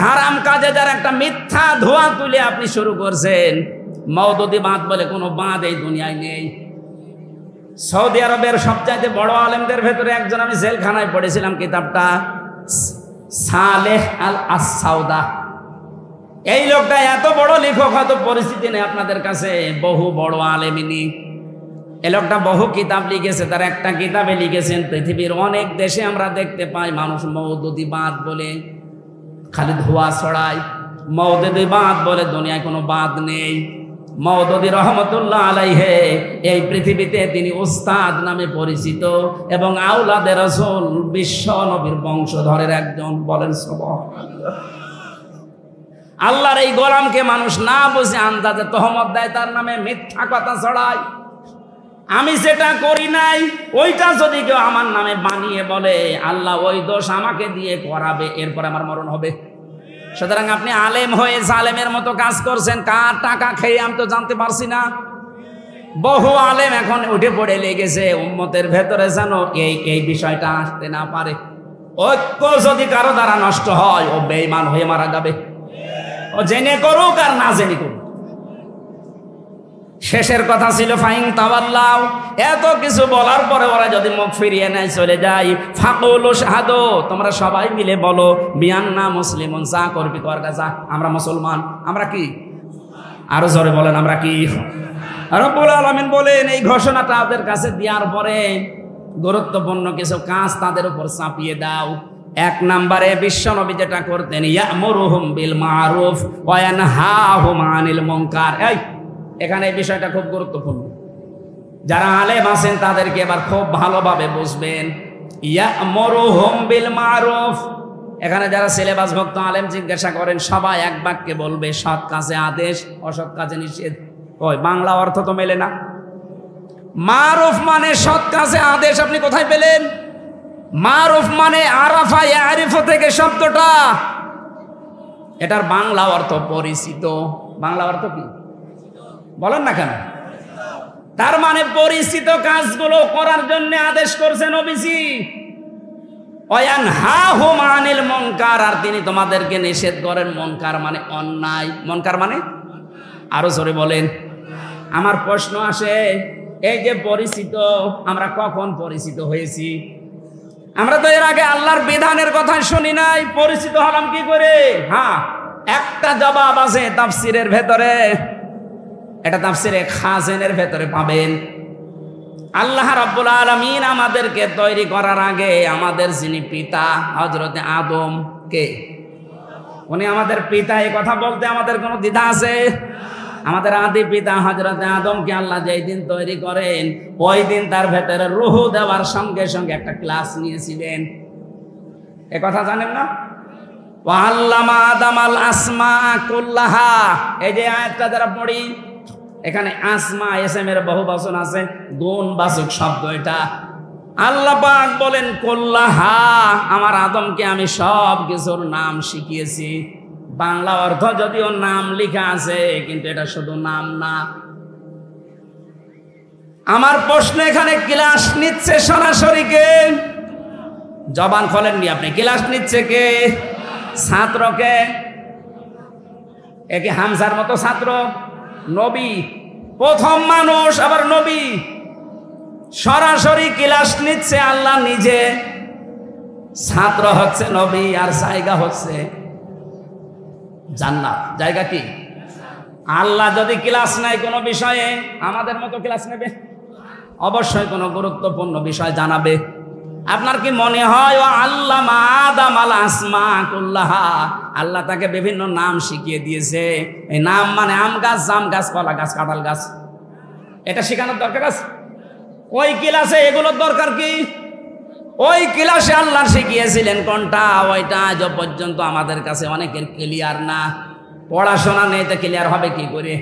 হারাম কাজে যার একটা মিথ্যা ধোয়া তুলে আপনি শুরু করছেন। মওদুদিবাদ বলে কোনো বাঁধ এই দুনিয়ায় নেই। সৌদি আরবের সবচাইতে বড় আলেমদের ভেতরে একজন, আমি জেলখানায় পড়েছিলাম কিতাবটা, সালেহ আল আস-সাউদা। এই লোকটা এত বড় লেখক, হয়তো পরিস্থিতি নেই আপনাদের কাছে, বহু বড় আলেমিনী। এই লোকটা বহু কিতাব লিখেছে, তার একটা কিতাবে লিখেছেন পৃথিবীর অনেক দেশে আমরা দেখতে পাই মানুষ মওদুদিবাদ বলে খালি ধোয়া ছড়ায়, মওদুদিবাদ বলে দুনিয়ায় কোনো বাদ নেই। মওদুদি রহমতুল্লাহ আলাইহে এই পৃথিবীতে তিনি উস্তাদ নামে পরিচিত এবং আওলাদে রাসূল, বিশ্ব নবীর বংশধরের একজন। বলেন সুবহানাল্লাহ। আল্লাহর এই গোলামকে মানুষ না বুঝে আন্দাজে তহমত দেয়, তার নামে মিথ্যা কথা ছড়ায়। আমি যেটা করি নাই ওইটা যদি কেউ আমার নামে বানিয়ে বলে, আল্লাহ ওই দোষ আমাকে দিয়ে করাবে, এরপর আমার মরণ হবে। সুতরাং আপনি আলেম হয়ে জালেমের মতো কাজ করছেন, কার টাকা খেয়ে আমি তো জানতে পারছি না। বহু আলেম এখন উঠে পড়ে লেগেছে উম্মতের ভেতরে, যেন এই বিষয়টা আসতে না পারে। ঐক্য যদি কারো দ্বারা নষ্ট হয়, ও বেঈমান হয়ে মারা যাবে। ও জেনে করুক আর না জেনে করুক। শেষের কথা ছিল ফাইন তাওয়াল্লাও, এত কিছু বলার পরে ওরা যদি মুখ ফিরিয়ে নেয় চলে যায়, ফাকুলু শাহাদু, তোমরা সবাই মিলে বলো বিআন্না মুসলিমুন, যা করবি কর যা, আমরা মুসলমান। আমরা কি? আরো জোরে বলেন, আমরা কি? রব্বুল আলামিন বলেন এই ঘোষণাটা তাদের কাছে দেওয়ার পরে গুরুত্বপূর্ণ কিছু কাজ তাদের উপর চাপিয়ে দাও। এক নম্বরে বিশ্বনবী যেটা করতেন, ইয়ামুরুহুম বিল মারুফ ওয়া ইয়ানহাহুম আনিল মুনকার। এই এখানে এই বিষয়টা খুব গুরুত্বপূর্ণ, যারা আলেম আছেন তাদেরকে এবার খুব ভালোভাবে বুঝবেন। ইয়ামুরুহুম বিল মারুফ, এখানে যারা সিলেবাসভুক্ত আলেম জিজ্ঞাসা করেন সবাই এক বাক্যে বলবে সৎ কাজে আদেশ, অসৎ কাজে নিষেধ। ওই বাংলা অর্থ তো মেলে না। মারুফ মানে সৎ কাজে আদেশ, আপনি কোথায় পেলেন? মারুফ মানে আরাফা ইয়ারিফু থেকে শব্দটা, এটার বাংলা অর্থ পরিচিত। বাংলা অর্থ কি বলেন না কেন? তার মানে পরিচিত কাজগুলো করার জন্য আদেশ করছেন নবীজি। ওয়ানহাহুম আনিল মুনকার, আর তিনি তোমাদেরকে নিষেধ করেন মুনকার মানে অন্যায়। মুনকার মানে আরো জোরে বলেন। আমার প্রশ্ন আসে, এই যে পরিচিত, আমরা কখন পরিচিত হয়েছি? আমরা তো এর আগে আল্লাহর বিধানের কথা শুনি নাই, পরিচিত হলাম কি করে? হ্যাঁ, একটা জবাব আছে তাফসিরের ভেতরে, এটা তাফসিরে খাজেনের ভেতরে পাবেন। আল্লাহ রাব্বুল আলামিন আমাদেরকে তৈরি করার আগে আমাদের যিনি পিতা হযরতে আদম, কে? উনি আমাদের পিতা। এই কথা বলতে আমাদের কোনো দ্বিধা আছে? আমাদের আদি পিতা হযরতে আদমকে আল্লাহ যেই দিন তৈরি করেন, ওই দিন তার ভেতরে রূহ দেওয়ার সঙ্গে সঙ্গে একটা ক্লাস নিয়েছিলেন। এ কথা জানেন না? ওয়া আল্লামা আদামাল আসমা কুল্লাহা, এই যে আয়াতটা যারা পড়ি, এখানে আসমা এসএম-এর বহুবচন আছে, গুণবাচক শব্দ এটা। আল্লাহ পাক বলেন কুল্লাহা, আমার আদমকে আমি সব কিছুর নাম শিখিয়েছি। বাংলা অর্থ যদিও নাম লেখা আছে, কিন্তু এটা শুধু নাম না। আমার প্রশ্ন, এখানে ক্লাস নিচ্ছে সরাসরি কে? জবান খোলেননি আপনি। ক্লাস নিচ্ছে কে? ছাত্রকে। একে হামজার মতো ছাত্র? নবী, প্রথম মানুষ, আবার নবী। সরাসরি ক্লাস নিচ্ছে আল্লাহ নিজে। ছাত্র হচ্ছে নবী, আর জায়গা হচ্ছে জান্নাত। জায়গা কি? আল্লাহ যদি ক্লাস নেয় কোনো বিষয়ে, আমাদের মতো ক্লাস নেবে? অবশ্যই কোনো গুরুত্বপূর্ণ বিষয় জানাবে। আপনার কি মনে হয় ও আল্লামা আদামাল আসমা কুল্লাহা, আল্লাহ তাকে বিভিন্ন নাম শিখিয়ে দিয়েছে? এই নাম মানে আম গাছ, জাম গাছ, কলা গাছ, কাঁঠাল গাছ, এটা শেখানোর দরকার আছে? ওই ক্লাসে এগুলোর দরকার কি? ওই ক্লাসে আল্লাহ শিখিয়েছিলেন কোনটা, ওইটা আজ পর্যন্ত আমাদের কাছে অনেকের ক্লিয়ার না। পড়াশোনা নেই তো ক্লিয়ার হবে কি করে?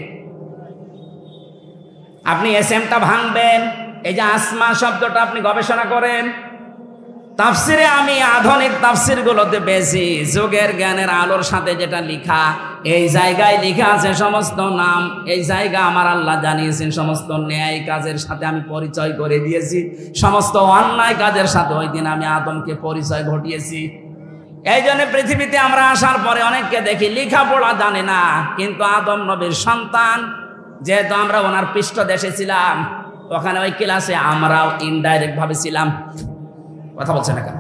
আপনি এসএমটা ভাঙবেন। এই যে আসমা শব্দটা আপনি গবেষণা করেন, তাফসিরে আমি আধুনিক তাফসিরগুলোতে পেয়েছি, যুগের জ্ঞানের আলোর সাথে যেটা লেখা, এই জায়গায় লেখা আছে সমস্ত নাম। এই জায়গা আমার আল্লাহ জানিয়েছেন সমস্ত ন্যায় কাজের সাথে আমি পরিচয় করে দিয়েছি, সমস্ত অন্যায় কাজের সাথে ওই দিন আমি আদমকে পরিচয় ঘটিয়েছি। এই জন্য পৃথিবীতে আমরা আসার পরে অনেককে দেখি লেখাপড়া জানে না, কিন্তু আদম নবীর সন্তান, যেহেতু আমরা ওনার পৃষ্ঠদেশে ছিলাম, ওখানে ওই ক্লাসে আমরাও ইনডাইরেক্ট ভাবে ছিলাম। কথা বলছে না কেন?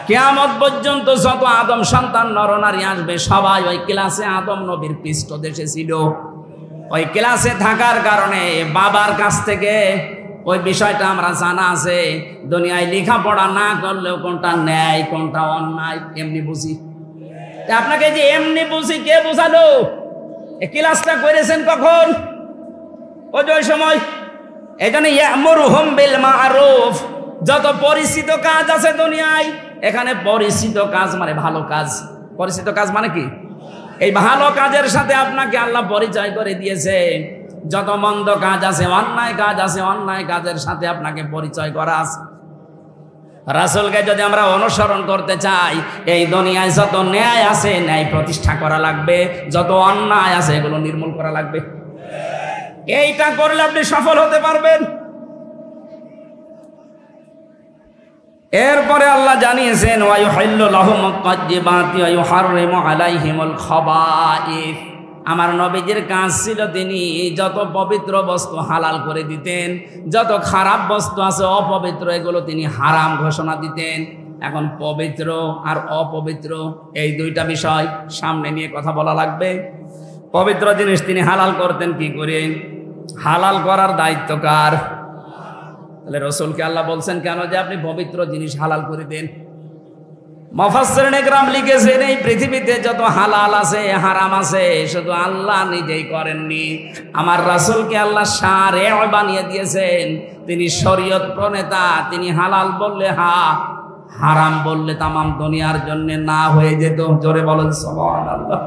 কিয়ামত পর্যন্ত যত আদম সন্তান নরনারী আসবে সবাই ওই ক্লাসে আদম নবীর পৃষ্ঠদেশে ছিল। ওই ক্লাসে থাকার কারণে বাবার কাছ থেকে ওই বিষয়টা আমরা জানা আছে। দুনিয়ায় লেখাপড়া না করলেও কোনটা ন্যায় কোনটা অন্যায় এমনি বুঝি। আপনাকে যে এমনি বুঝি কে বোঝালো? এই ক্লাসটা করেছেন কখন? ওই সময়। এই জন্য ইয়ামুরুহুম বিল মারুফ, যত পরিচিত কাজ আছে দুনিয়ায়, এখানে পরিচিত কাজ মানে ভালো কাজ। পরিচিত কাজ মানে কি? এই ভালো কাজের সাথে আপনাকে আল্লাহ পরিচয় করে দিয়েছে। যত মন্দ কাজ আছে, অন্যায় কাজ আছে, অন্যায় কাজের সাথে আপনাকে পরিচয় করা আছে। রাসূলকে যদি আমরা অনুসরণ করতে চাই, এই দুনিয়ায় যত ন্যায় আছে ন্যায় প্রতিষ্ঠা করা লাগবে, যত অন্যায় আছে এগুলো নির্মূল করা লাগবে। এইটা করলে আপনি সফল হতে পারবেন। এরপরে আল্লাহ জানিয়েছেন ওয়া ইউহিল্লু লাহুমুত তাইয়্যিবাতি ওয়া ইউহাররিমু আলাইহিমুল খাবাইস, আমার নবীজির কাজ ছিল তিনি যত পবিত্র বস্তু হালাল করে দিতেন, যত খারাপ বস্তু আছে অপবিত্র এগুলো তিনি হারাম ঘোষণা দিতেন। এখন পবিত্র আর অপবিত্র এই দুইটা বিষয় সামনে নিয়ে কথা বলা লাগবে। পবিত্র জিনিস তিনি হালাল করতেন কি করে? হালাল করার দায়িত্ব কার? তাহলে রসুলকে আল্লাহ বলছেন কেন যে আপনি পবিত্র জিনিস হালাল করে দেন? মুফাসসিরিন ইকরাম লিখেছেন এই পৃথিবীতে যত হালাল আছে হারাম আছে শুধু আল্লাহ নিজেই করেননি, আমার রাসূলকে আল্লাহ শারিআ বানিয়ে দিয়েছেন। তিনি শরীয়ত প্রণেতা। তিনি হালাল বললে হা, হারাম বললে তামাম দুনিয়ার জন্য না হয়ে যেত। জোরে বলেন সুবহানাল্লাহ।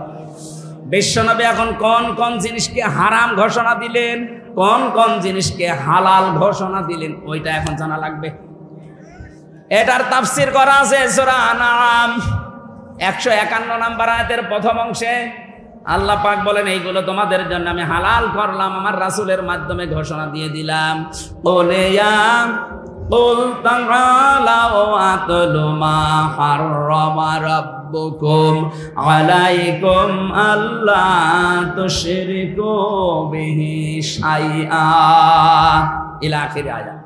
বিশ্বনবী এখন কোন কোন জিনিসকে হারাম ঘোষণা দিলেন, কোন কোন জিনিসকে হালাল ঘোষণা দিলেন, ওইটা এখন জানা লাগবে। এটার তাফসীর করা আছে সূরা আনআম 151 নম্বর আয়াতের প্রথম অংশে। আল্লাহ পাক বলেন এইগুলো তোমাদের জন্য আমি হালাল করলাম, আমার রাসূলের মাধ্যমে ঘোষণা দিয়ে দিলাম। ওলিয়া কুল তাআলাউ আতলু মা হাররামা রাব্বুকুম আলাইকুম আল্লা তুশরিকু বিহি শাইআ ইলা আখির আয়াত।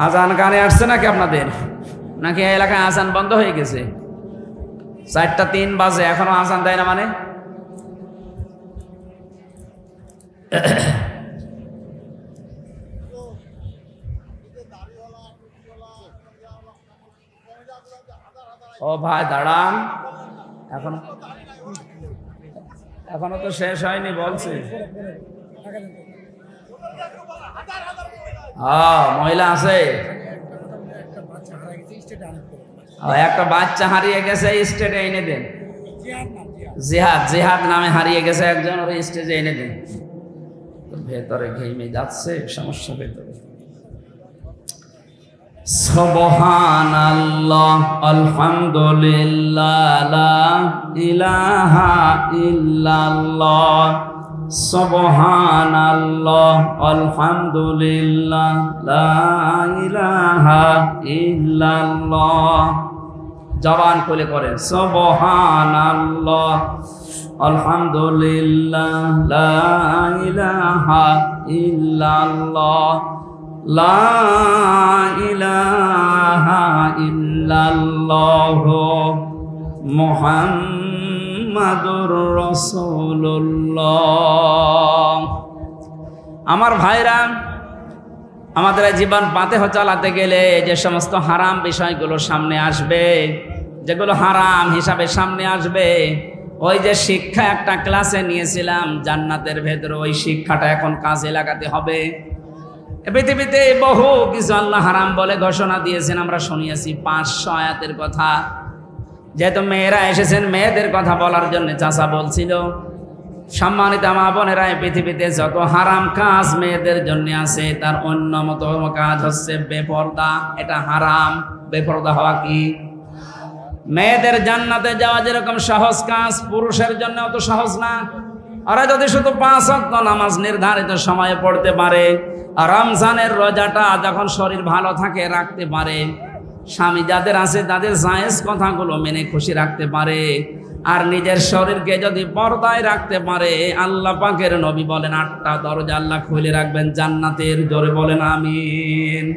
আজান কানে আসছে নাকি আপনাদের? নাকি এলাকায় আজান বন্ধ হয়ে গেছে? 4:03 বাজে এখনো আজান দেয় না মানে? ও ভাই দাঁড়ান, এখনো তো শেষ হয়নি বলছে। মহিলা আছে, একটা বাচ্চা হারিয়ে গেছে, স্টেজে এনে দেন। জিহাদ, জিহাদ নামে হারিয়ে গেছে একজন, ওর স্টেজে এনে দেন। ভেতরে ঘেমে যাচ্ছে, সমস্যা ভেতরে। সুবহানাল্লাহ আলহামদুলিল্লাহ লা ইলাহা ইল্লাল্লাহ। সুবহানাল্লাহ আলহামদুলিল্লাহ লা ইলাহা ইল্লাল্লাহ। জবান খুলে করেন সুবহানাল্লাহ আলহামদুলিল্লাহ লা ইলাহা ইল্লাল্লাহ লা ইলাহা ইল্লাল্লাহ মুহাম্মাদুর রাসূলুল্লাহ। আমার ভাইরা, আমাদের জীবন পাতেহ চালাতে গেলে যে সমস্ত হারাম বিষয়গুলো সামনে আসবে, যেগুলো হারাম হিসাবে সামনে আসবে, ওই যে শিক্ষা একটা ক্লাসে নিয়েছিলাম জান্নাতের ভেতরে, ওই শিক্ষাটা এখন কাজে লাগাতে হবে। পৃথিবীতে বহু কিছু আল্লাহ হারাম বলে ঘোষণা দিয়েছেন, আমরা শুনিয়েছি 500 আয়াতের কথা। যেহেতু মেয়েরা এসেছেন, মেয়েদের কথা বলার জন্য চাচা বলছিল, সম্মানিত মা বোনেরা, পৃথিবীতে যত হারাম কাজ মেয়েদের জন্য আছে তার অন্যতম কাজ হচ্ছে বেপরদা। এটা হারাম। বেপরদা হওয়া কি? মেয়েদের জান্নাতে যাওয়া যেরকম সহজ কাজ, পুরুষের জন্য অত সহজ না। ওরা যদি শুধু 5 ওয়াক্ত নামাজ নির্ধারিত সময়ে পড়তে পারে, রমজানের রোজাটা যখন শরীর ভালো থাকে রাখতে পারে, স্বামী যাদের আছে তাদের জায়েজ কথাগুলো মেনে খুশি রাখতে পারে, আর নিজের শরীরকে যদি পর্দায় রাখতে পারে, আল্লাহ পাকের নবী বলেন 8টা দরজা আল্লাহ খুলে রাখবেন জান্নাতের। জোরে বলেন আমিন।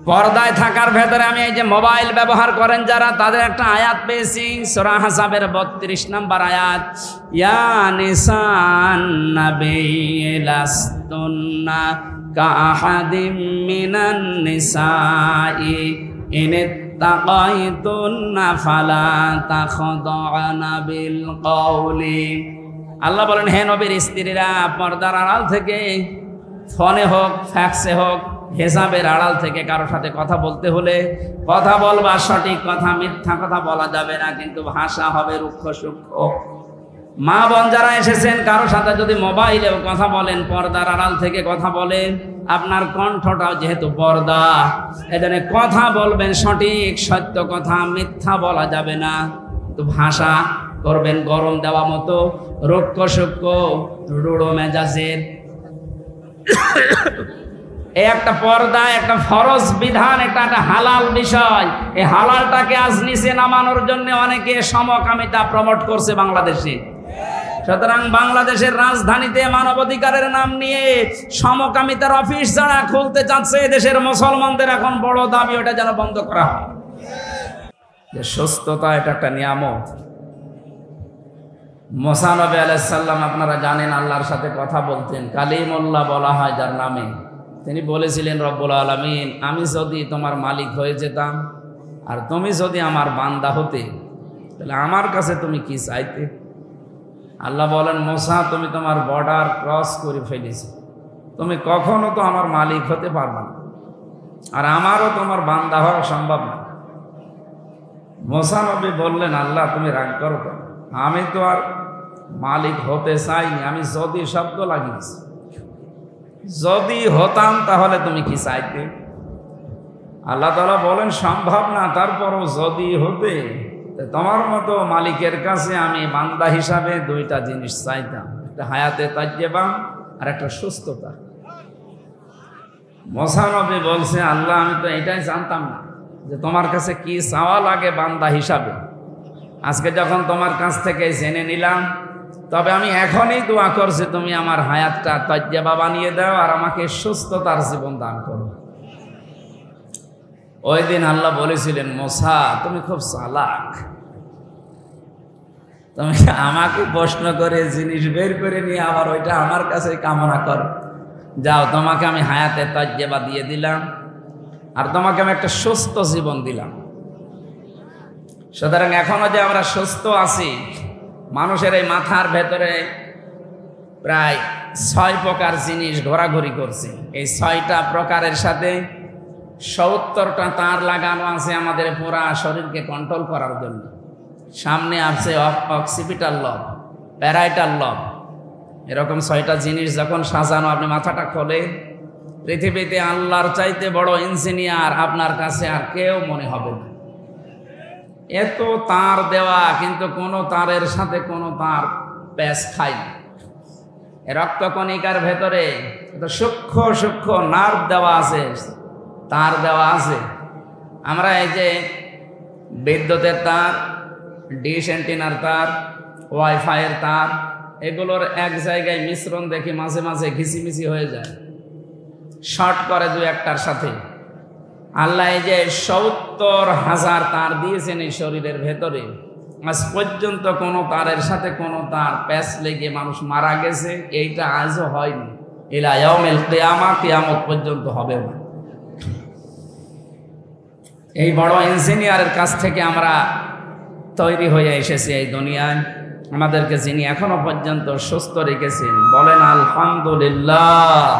পর্দায় থাকার ভেতরে আমি এই যে মোবাইল ব্যবহার করেন যারা, তাদের একটা আয়াত পেয়েছি সূরা হাসাবের 32 নম্বর আয়াত। ইয়া নিসান নাবিয়্যি লাস্তুন্না কাআহাদিম মিনান নিসাই ইন ইত্তাকাইতুন্না ফালা তাখদা'না বিল কওলি। আল্লাহ বলেন, হে নবীর স্ত্রীরা, পর্দার আড়াল থেকে, ফোনে হোক, ফ্যাক্সে হোক, হিসাবের আড়াল থেকে কারোর সাথে কথা বলতে হলে কথা বলবা সঠিক কথা, মিথ্যা কথা বলা যাবে না, কিন্তু ভাষা হবে রুক্ষ সূক্ষ্ম। মা বোন যারা এসেছেন, কারোর সাথে যদি মোবাইলেও কথা বলেন, পর্দার আড়াল থেকে কথা বলেন, আপনার কণ্ঠটাও যেহেতু পর্দা, এজন্য কথা বলবেন সঠিক সত্য কথা, মিথ্যা বলা যাবে না, কিন্তু ভাষা করবেন গরম দেওয়া মতো, রুক্ষ সূক্ষ্ম, রুড়ো মেজাজের। এই একটা পর্দা, একটা ফরজ বিধান, এটা একটা হালাল বিষয়। এই হালালটাকে আজ নিচে নামানোর জন্য অনেকে সমকামিতা প্রমোট করছে বাংলাদেশে। সুতরাং বাংলাদেশের রাজধানীতে মানবাধিকারের নাম নিয়ে সমকামিতার অফিস যারা খুলতে চাচ্ছে, দেশের মুসলমানদের এখন বড় দাবি ওটা যেন বন্ধ করা হয়। যে সুস্থতা এটা একটা নিয়ামত। মুসা নবী আলাইহিস সালাম আপনারা জানেন আল্লাহর সাথে কথা বলতেন, কালিমুল্লাহ বলা হয় যার নামে। তিনি বলেছিলেন, রব্বুল আলামিন, আমি যদি তোমার মালিক হয়ে যেতাম আর তুমি যদি আমার বান্দা হতে, তাহলে আমার কাছে তুমি কি চাইতে? আল্লাহ বলেন, মুসা, তুমি তোমার বর্ডার ক্রস করে ফেলেছো, তুমি কখনো তো আমার মালিক হতে পারবে না, আর আমারও তোমার বান্দা হওয়া সম্ভব না। মুসা নবী বললেন, আল্লাহ তুমি রাগ করো কেন? আমি তো আর মালিক হতে চাইনি, আমি যদি শব্দ লাগিয়েছি, যদি হতাম তাহলে তুমি কি চাইতে? আল্লাহ তাআলা বলেন, সম্ভব না, তারপরও যদি হতে তোমার মতো মালিকের কাছে আমি বান্দা হিসাবে দুইটা জিনিস চাইতাম, একটা হায়াতে তাজ্জেবা আর একটা সুস্থতা। মুসা নবী বলছে, আল্লাহ আমি তো এটাই জানতাম না যে তোমার কাছে কি চাওয়া লাগে বান্দা হিসাবে। আজকে যখন তোমার কাছ থেকে জেনে নিলাম, তবে আমি এখনই দোয়া করছি তুমি আমার হায়াতটা তাজ্জেবা বানিয়ে দাও আর আমাকে সুস্থতার জীবন দান করো। ওই দিন আল্লাহ বলেছিলেন, মুসা তুমি খুব চালাক, তুমি আমাকে প্রশ্ন করে জিনিস বের করে নিয়ে আবার ওইটা আমার কাছে কামনা করো। যাও, তোমাকে আমি হায়াতে তাজ্জেবা দিয়ে দিলাম আর তোমাকে আমি একটা সুস্থ জীবন দিলাম। সুতরাং এখনো যে আমরা সুস্থ আছি, মানুষের এই মাথার ভেতরে প্রায় 6 প্রকার জিনিস ঘোরাঘুরি করছে। এই 6টা প্রকারের সাথে 70টা তার লাগানো আছে আমাদের পুরা শরীরকে কন্ট্রোল করার জন্য। সামনে আছে অক্সিপিটাল লব, প্যারাইটাল লব, এরকম 6টা জিনিস যখন সাজানো, আপনি মাথাটা খোলে, পৃথিবীতে আল্লাহর চাইতে বড় ইঞ্জিনিয়ার আপনার কাছে আর কেউ মনে হবে না। এত তার দেওয়া, কিন্তু কোনো তারের সাথে কোনো তার প্যাচ খায় না। রক্তকণিকার ভেতরে সূক্ষ্ম সূক্ষ্ম নার্ভ দেওয়া আছে, তার দেওয়া আছে। আমরা এই যে বিদ্যুতের তার, ডিশ অ্যান্টেনার তার, ওয়াইফাইয়ের তার, এগুলোর এক জায়গায় মিশ্রণ দেখি মাঝে মাঝে ঘিসিমিসি হয়ে যায়, শর্ট করে 2-1টার সাথে। আল্লাহ এই যে 70,000 তার দিয়েছেন এই শরীরের ভেতরে, আজ পর্যন্ত কোনো তারের সাথে কোনো তার প্যাচ লেগে মানুষ মারা গেছে এইটা আজও হয়নি। ইলা ইয়াউমিল কিয়ামা, কিয়ামত পর্যন্ত হবে না। এই বড় ইঞ্জিনিয়ারের কাছ থেকে আমরা তৈরি হয়ে এসেছি এই দুনিয়ায়। আমাদেরকে যিনি এখনো পর্যন্ত সুস্থ রেখেছেন, বলেন আলহামদুলিল্লাহ।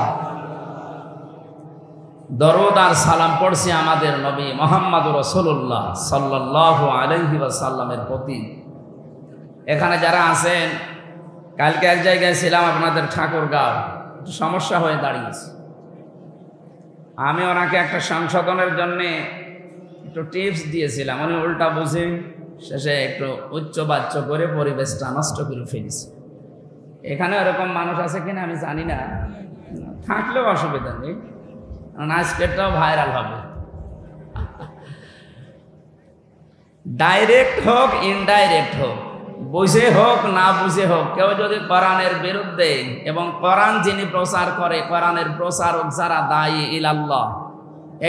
দরুদ আর সালাম পড়ছি আমাদের নবী মুহাম্মদুর রাসূলুল্লাহ সাল্লাল্লাহু আলাইহি ওয়াসাল্লামের প্রতি। এখানে যারা আছেন, কালকে এক জায়গায় ছিলাম আপনাদের ঠাকুরগাঁও, সমস্যা হয়ে দাঁড়িয়েছে। আমি ওনাকে একটা সংশোধনের জন্যে একটু টিপস দিয়েছিলাম, উনি উল্টা বুঝে শেষে একটু উচ্চবাচ্য করে পরিবেশটা নষ্ট করে ফেলেছে। এখানে এরকম মানুষ আছে কিনা আমি জানি না, থাকলেও অসুবিধা নেই, আজকেরটাও ভাইরাল হবে। ডাইরেক্ট হোক ইনডাইরেক্ট হোক, বুঝে হোক না বুঝে হোক, কেউ যদি কোরআনের বিরুদ্ধে, এবং কোরআন যিনি প্রচার করে, কোরআনের প্রচারক যারা দায়ী ইলাল্লাহ,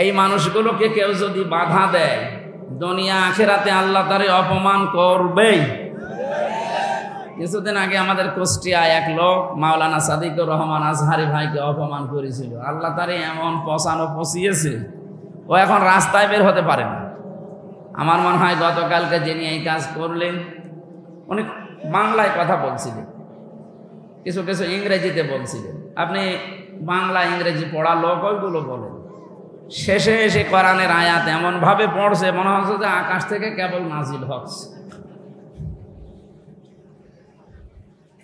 এই মানুষগুলোকে কেউ যদি বাধা দেয়, দুনিয়া আখিরাতে আল্লাহ তারে অপমান করবেই। কিছুদিন আগে আমাদের কুষ্টিয়ায় এক লোক মাওলানা সাদিকুর রহমান আজহারি ভাইকে অপমান করেছিল। আল্লাহ তারে এমন পচিয়েছে, ও এখন রাস্তায় বের হতে পারে না। আমার মনে হয় গতকালকে যিনি এই কাজ করলেন, উনি বাংলায় কথা বলছিলেন, কিছু কিছু ইংরেজিতে বলছিলেন। আপনি বাংলা ইংরেজি পড়া লোক ওইগুলো বলেন, শেষে এসে কোরআনের আয়াত এমনভাবে পড়ছে মনে হচ্ছে যে আকাশ থেকে কেবল নাজিল হচ্ছে।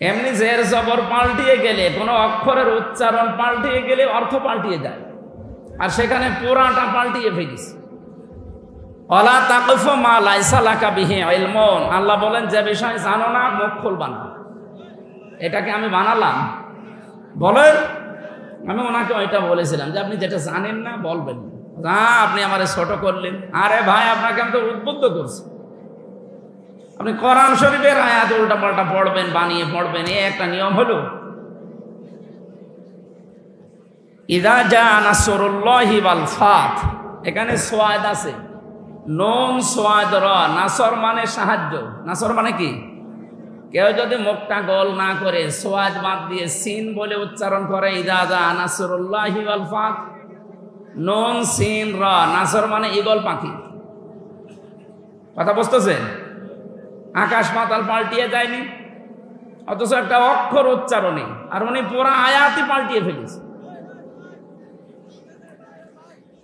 এমনি জের জবর পাল্টিয়ে গেলে, কোনো অক্ষরের উচ্চারণ পাল্টিয়ে গেলে অর্থ পাল্টিয়ে যায়, আর সেখানে পুরাটা পাল্টিয়ে ফেলিস। ওয়ালা তাকফু মা লাইসা লাকা বিহি ইলমুন, আল্লাহ বলেন যে বিষয় জানো না মুখ খুলবা না। এটাকে আমি বানালাম? বলেন, আমি ওনাকে ওইটা বলেছিলাম যে আপনি যেটা জানেন না বলবেন না, আপনি আমার ছোট করলেন। আরে ভাই, আপনাকে আমি তো উদ্বুদ্ধ করছি। আপনি কোরআন শরীফের আয়াত উল্টা পাল্টা পড়বেন, বানিয়ে পড়বেন, এ একটা নিয়ম হলো? ইযা জা নাসরুল্লাহি ওয়াল ফাত, এখানে সোয়াদ আছে, নুন সোয়াদ র, নাসর মানে সাহায্য। নাসর মানে কি? কেউ যদি মুখটা গোল না করে সোয়াদ বাদ দিয়ে সিন বলে উচ্চারণ করে, ইযা জা নাসরুল্লাহি ওয়াল ফাত, নুন সিন র, নাসর মানে ঈগল পাখি। কথা বুঝতেছেন? আকাশ পাতাল পাল্টিয়ে যায়নি, অথচ একটা অক্ষর উচ্চারণে, আর উনি পুরা আয়াতই পাল্টিয়ে ফেলেছে।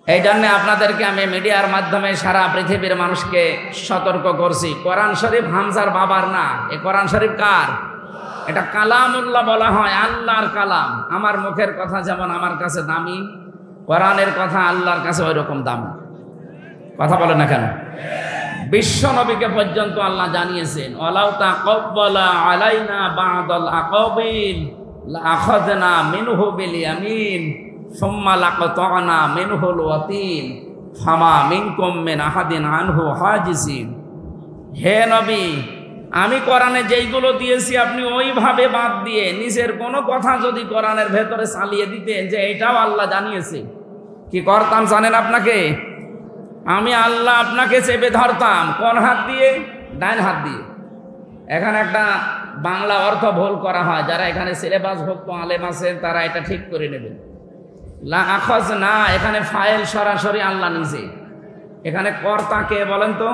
এই জন্য আপনাদেরকে আমি মিডিয়ার মাধ্যমে সারা পৃথিবীর মানুষকে সতর্ক করছি, কোরআন শরীফ হামজার বাবার না, এ কোরআন শরীফ কার? এটা কালামুল্লাহ বলা হয়, আল্লাহর কালাম। আমার মুখের কথা যেমন আমার কাছে দামি, কোরআনের কথা আল্লাহর কাছে ওই রকম দামি। কথা বলে না কেন? বিশ্ব নবীকে পর্যন্ত আল্লাহ জানিয়েছেন, ওয়ালাউ তাকাব্বালা আলাইনা বা'দাল আকাবিল লাআখাযনা মিনহু বিল ইয়ামিন সুম্মা লাকাতা'না মিনহুল ওয়াতিন ফামা মিনকুম মিন আহাদিন আনহু হাজিসিন। হে নবী, আমি কোরআনে যেইগুলো দিয়েছি আপনি ওইভাবে বাদ দিয়ে নিজের কোনো কথা যদি কোরআনের ভেতরে চালিয়ে দিতেন যে এটাও আল্লাহ জানিয়েছে, কি করতাম জানেন? আপনাকে আমি আল্লাহ আপনাকে চেপে ধরতাম। কোন হাত দিয়ে? ডান হাত দিয়ে। এখানে একটা বাংলা অর্থ ভুল করা হয়, যারা এখানে সিলেবাসভুক্ত আলেম আছেন তারা এটা ঠিক করে নেবেন। লা আখাজ না, এখানে ফাইল সরাসরি আল্লাহ নিজে। এখানে কর্তা কে বলেন তো?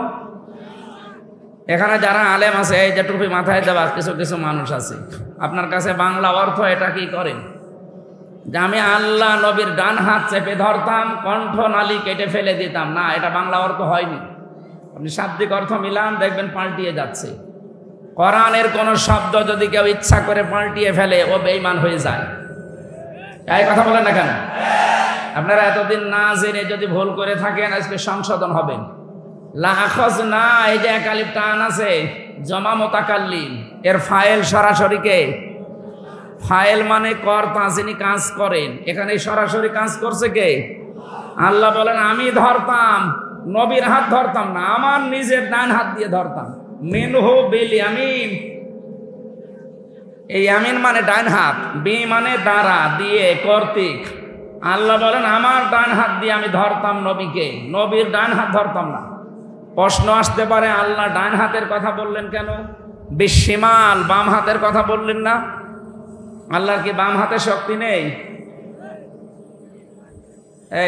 এখানে যারা আলেম আছে, এই যে টুপি মাথায় দেওয়া কিছু কিছু মানুষ আছে, আপনার কাছে বাংলা অর্থ এটা কি করেন? যে আমি আল্লাহ নবীর ডান হাত চেপে ধরতাম, কণ্ঠ নালী কেটে ফেলে দিতাম। না, এটা বাংলা অর্থ হয়নি। আপনি শাব্দিক অর্থ মিলান, দেখবেন পাল্টিয়ে যাচ্ছে। কোরআনের কোন শব্দ যদি কেউ ইচ্ছা করে পাল্টিয়ে ফেলে, ও বেঈমান হয়ে যায়। এই কথা বলেন না কেন? আপনারা এতদিন না জেনে যদি ভুল করে থাকেন, আজকে সংশোধন হবেন। লা আখাজ না, এই যে এক আলিফ টান আছে, জমা মুতাকাল্লিম, এর ফাইল সরাসরি কে? ফাইল মানে কর্তা, যিনি কাজ করেন। এখানে সরাসরি কাজ করছে কে? আল্লাহ বলেন আমি ধরতাম, নবীর হাত ধরতাম না, আমার নিজের ডান হাত দিয়ে ধরতাম। মিনহু বিল ইয়ামিন, এই ইয়ামিন মানে ডান হাত, বি মানে দ্বারা, দিয়ে কর্তৃক। আল্লাহ বলেন আমার ডান হাত দিয়ে আমি ধরতাম নবীকে, নবীর ডান হাত ধরতাম না। প্রশ্ন আসতে পারে, আল্লাহ ডান হাতের কথা বললেন কেন? বিশিমাল, বাম হাতের কথা বললেন না? আল্লাহর কি বাম হাতে শক্তি নেই?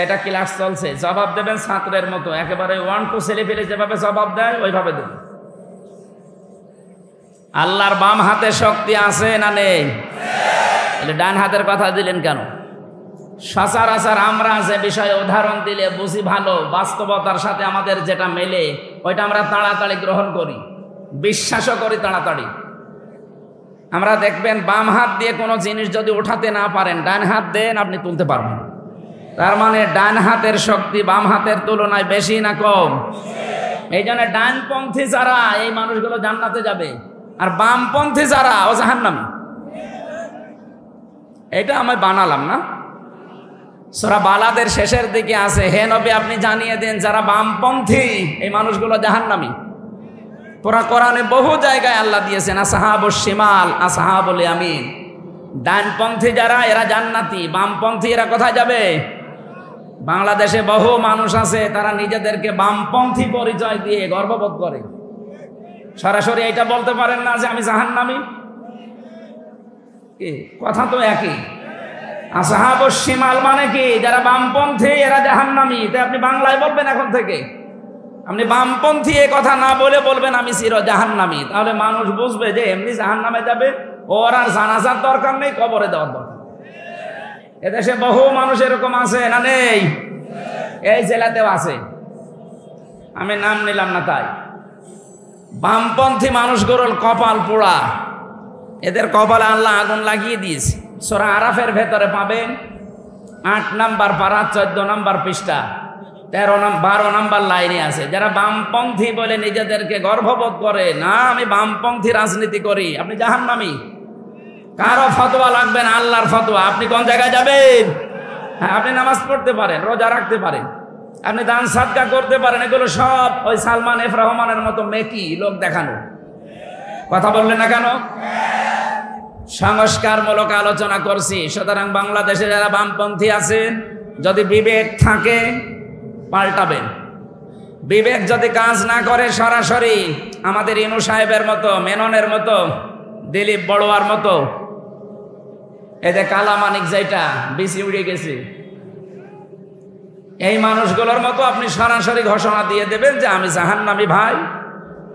এটা ক্লাস চলছে, জবাব দেবেন ছাত্রের মতো, একেবারে 1 2 ছেলে ফেলে যেভাবে জবাব দেয় ওইভাবে দেবেন। আল্লাহর বাম হাতে শক্তি আছে না নেই? ডান হাতের কথা দিলেন কেন? সচরাচর আমরা যে বিষয়ে উদাহরণ দিলে বুঝি ভালো, বাস্তবতার সাথে আমাদের যেটা মেলে ওইটা আমরা তাড়াতাড়ি গ্রহণ করি, বিশ্বাসও করি তাড়াতাড়ি। আমরা দেখবেন বাম হাত দিয়ে কোনো জিনিস যদি উঠাতে না পারেন, ডান হাত দেন, আপনি তুলতে পারবেন। তার মানে ডান হাতের শক্তি বাম হাতের তুলনায় বেশি না কম? এই জন্য ডানপন্থী যারা, এই মানুষগুলো জান্নাতে যাবে, আর বামপন্থী যারা ও জাহান্নামে। এটা আমি বানালাম না, সূরা বালাদের শেষের দিকে আছে, হে নবী আপনি জানিয়ে দেন যারা বামপন্থী এই মানুষগুলো জাহান্নামী। পুরা কোরআনে বহু জায়গায় আল্লাহ দিয়েছেন আসহাবুশ শিমাল আসহাবুল ইয়ামিন। ডানপন্থী যারা এরা জান্নাতি, বামপন্থী এরা কোথায় যাবে? বাংলাদেশে বহু মানুষ আছে তারা নিজেদেরকে বামপন্থী পরিচয় দিয়ে গর্ববোধ করে, সরাসরি এটা বলতে পারেন না যে আমি জাহান্নামী। কি কথা তো একই। আসহাবুশ শিমাল মানে কি? যারা বামপন্থী এরা জাহান্নামী। তাই আপনি বাংলায় বলবেন এখন থেকে, আপনি বামপন্থী এ কথা না বলে বলবেন আমি চির জাহান্নামী, তাহলে মানুষ বুঝবে যে এমনি জাহান্নামে যাবে, ওর আর জানাজার দরকার নেই, কবরে দেওয়ার দরকার। এদেশে বহু মানুষ এরকম আছে না নেই? এই জেলাতেও আছে, আমি নাম নিলাম না। তাই বামপন্থী মানুষগুলোর কপাল পোড়া, এদের কপালে আল্লাহ আগুন লাগিয়ে দিয়েছে। সূরা আরাফের ভেতরে পাবেন 8 নাম্বার পারা 14 নাম্বার পৃষ্ঠা 12 নাম্বার লাইনে আছে। যারা বামপন্থী বলে নিজেদেরকে গর্ববোধ করে, না আমি বামপন্থী রাজনীতি করি, আপনি জাহান্নামী। কারো ফতোয়া লাগবে না, আল্লাহর ফতোয়া। আপনি কোন জায়গায় যাবেন? হ্যাঁ, আপনি নামাজ পড়তে পারেন, রোজা রাখতে পারেন, আপনি দান সাদকা করতে পারেন, এগুলো সব ওই সালমান এফ রহমানের মতো মেকি লোক দেখানো। কথা বললেন না কেন? সংস্কারমূলক আলোচনা করছি। সুতরাং বাংলাদেশে যারা বামপন্থী আছেন, যদি বিবেক থাকে পাল্টাবেন। বিবেক যদি কাজ না করে, সরাসরি আমাদের ইনু সাহেবের মতো, মেননের মতো, দিলীপ বড়ুয়ার মতো, এই যে কালামানিক যেটা বিসি উড়ে গেছে, এই মানুষগুলোর মতো আপনি সরাসরি ঘোষণা দিয়ে দেবেন যে আমি জাহান্নামী ভাই,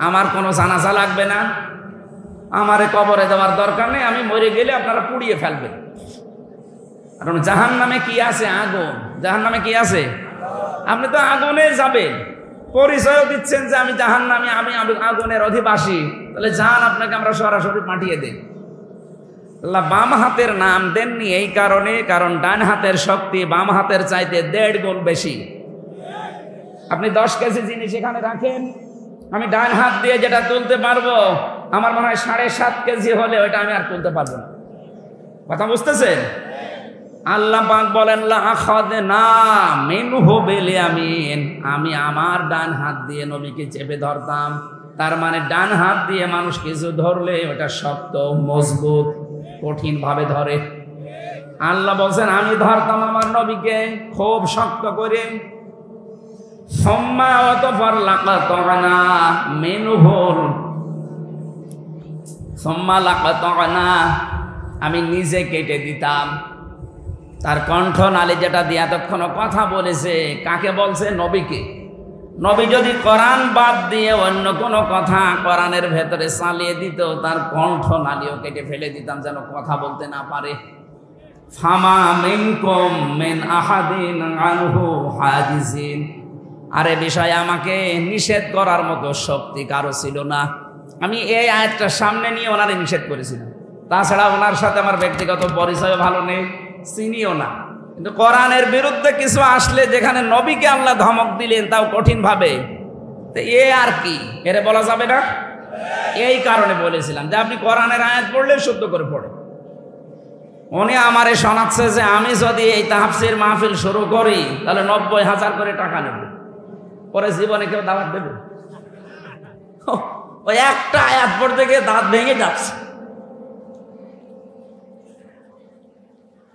আমার কোনো জানাজা লাগবে না, আমারে কবরে দেওয়ার দরকার নেই, আমি মরে গেলে আপনারা পুড়িয়ে ফেলবেন। কারণ জাহান্নামে কি আছে? আগুন। জাহান্নামে কি আছে? আপনি তো আগুনে যাবেন, পরিচয়ও দিচ্ছেন যে আমি জাহান্নামী, আমি আগুনের অধিবাসী, তাহলে যান, আপনাকে আমরা সরাসরি পাঠিয়ে দেই। আল্লাহ বাম হাতের নাম দেননি এই কারণে, কারণ ডান হাতের শক্তি বাম হাতের চাইতে 1.5 গুণ বেশি। আপনি 10 কেজি জিনিস এখানে রাখেন, আমি ডান হাত দিয়ে যেটা তুলতে পারবো, আমার মনে হয় 7.5 কেজি হলে ওইটা আমি আর তুলতে পারবো না। কথা বুঝতেছেন? আল্লাহ পাক বলেন লা আখাযনা মিনহু বিল ইয়ামিন, আমি আমার ডান হাত দিয়ে নবীকে চেপে ধরতাম। তার মানে ডান হাত দিয়ে মানুষ কিছু ধরলে ওটা শক্ত, মজবুত, কঠিন ভাবে ধরে। আল্লাহ বলছেন আমি ধরতাম আমার নবীকে খুব শক্ত করে। সুম্মা অতঃপর লাকাতনা মিনহুল, সুম্মা লাকাতনা, আমি নিজে কেটে দিতাম তার কণ্ঠ নালী, যেটা দিয়ে এতক্ষণ কথা বলেছে। কাকে বলছে? নবীকে। নবী যদি কোরআন বাদ দিয়ে অন্য কোনো কথা কোরআনের ভেতরে চালিয়ে দিত, তার কণ্ঠ নালীও কেটে ফেলে দিতাম, যেন কথা বলতে না পারে। ফামা মিনকুম মিন আহাদিন আনহু হাজিজিন, আর এ বিষয়ে আমাকে নিষেধ করার মতো শক্তি কারো ছিল না। আমি এই আয়াতটা সামনে নিয়ে ওনারে নিষেধ করেছিলাম। তাছাড়া ওনার সাথে আমার ব্যক্তিগত পরিচয় ভালো নেই, চিনিও না। কিন্তু কোরআনের বিরুদ্ধে কিছু আসলে, যেখানে নবীকে আল্লাহ ধমক দিলেন তাও কঠিন ভাবে, তো এ আর কি, এর বলা যাবে না? এই কারণে বলেছিলাম যে আপনি কোরআনের আয়াত পড়লে শুদ্ধ করে পড়ে। উনি আমারে শোনাচ্ছে যে আমি যদি এই তাফসীর মাহফিল শুরু করি তাহলে 90,000 করে টাকা নেব, পরে জীবনে কেউ দাওয়াত দেবে? ওই একটা আয়াত পড়তে গিয়ে দাঁত ভেঙে যাচ্ছে।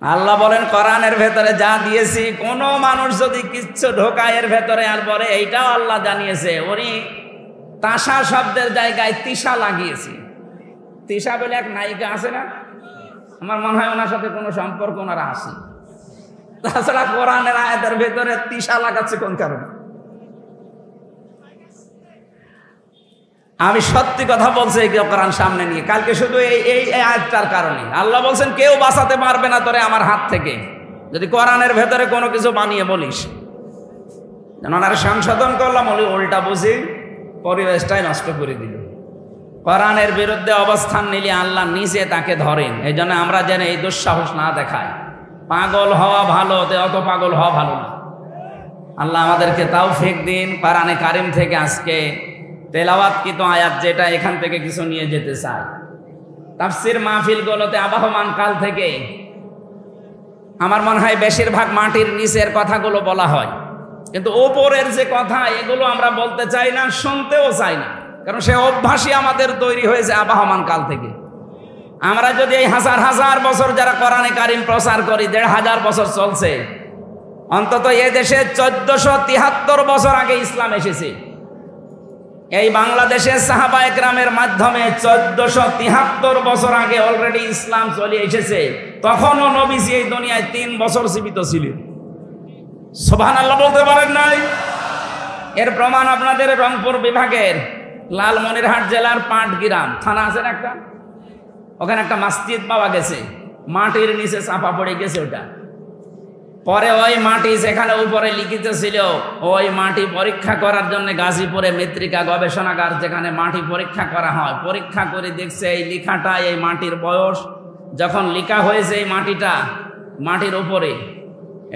আল্লাহ বলেন কোরআনের ভেতরে যা দিয়েছি, কোন মানুষ যদি কিচ্ছু ঢোকায় এর ভেতরে আর বলে এইটাও আল্লাহ জানিয়েছে, উনি তাসা শব্দের জায়গায় তিসা লাগিয়েছি। তিসা বলে এক নায়িকা আছে না, আমার মনে হয় ওনার সাথে কোনো সম্পর্ক ওনারা আছে। তাছাড়া কোরআনের আয়াতের ভেতরে তিসা লাগাচ্ছে কোন কারণে? আমি সত্যি কথা বলছি এই কোরআন সামনে নিয়ে কালকে, শুধু এই আয়াতটার কারণে। আল্লাহ বলছেন কেউ বাঁচাতে পারবে না তোরে আমার হাত থেকে, যদি কোরআনের ভেতরে কোনো কিছু বানিয়ে বলিস। ওনারা সংশোধন করলাম, উল্টা বুঝি পরিবেশটাই নষ্ট করে দিল। কোরআনের বিরুদ্ধে অবস্থান নিলে আল্লাহ নিজে তাকে ধরেন। এই জন্য আমরা যেন এই দুঃসাহস না দেখাই। পাগল হওয়া ভালো, অত পাগল হওয়া ভালো না। আল্লাহ আমাদেরকে তাওফিক দিন। কোরআনে কারিম থেকে আজকে তেলাওয়াতকৃত আয়াত যেটা, এখান থেকে কিছু নিয়ে যেতে চাই। তাফসীর মাহফিলগুলোতে আবহমান কাল থেকে আমার মনে হয় বেশিরভাগ মাটির নিচের কথাগুলো বলা হয়, কিন্তু ওপরের যে কথা এগুলো আমরা বলতে চাই না, শুনতেও চাই না, কারণ সে অভ্যাসই আমাদের তৈরি হয়েছে আবহমান কাল থেকে। আমরা যদি এই হাজার হাজার বছর যারা কোরআনে কারিম প্রচার করি, 1,500 বছর চলছে, অন্তত এ দেশে 1473 বছর আগে ইসলাম এসেছে। এই বাংলাদেশে সাহাবা একরামের মাধ্যমে 1473 বছর আগে অলরেডি ইসলাম চলে এসেছে। তখনও নবীজি এই দুনিয়ায় 3 বছর জীবিত ছিলেন। সুবহানাল্লাহ বলতে পারেন নাই? এর প্রমাণ আপনাদের রংপুর বিভাগের লালমনিরহাট জেলার পাটগ্রাম থানা আছে না একটা, ওখানে একটা মসজিদ পাওয়া গেছে, মাটির নিচে চাপা পড়ে গেছে ওটা। পরে ওই মাটি যেখানে উপরে লিখিত ছিল, ওই মাটি পরীক্ষা করার জন্য গাজীপুরে মৃত্তিকা গবেষণাগার, যেখানে মাটি পরীক্ষা করা হয়, পরীক্ষা করে দেখছে এই লেখাটা, এই মাটির বয়স যখন লেখা হয়েছে এই মাটিটা মাটির উপরে,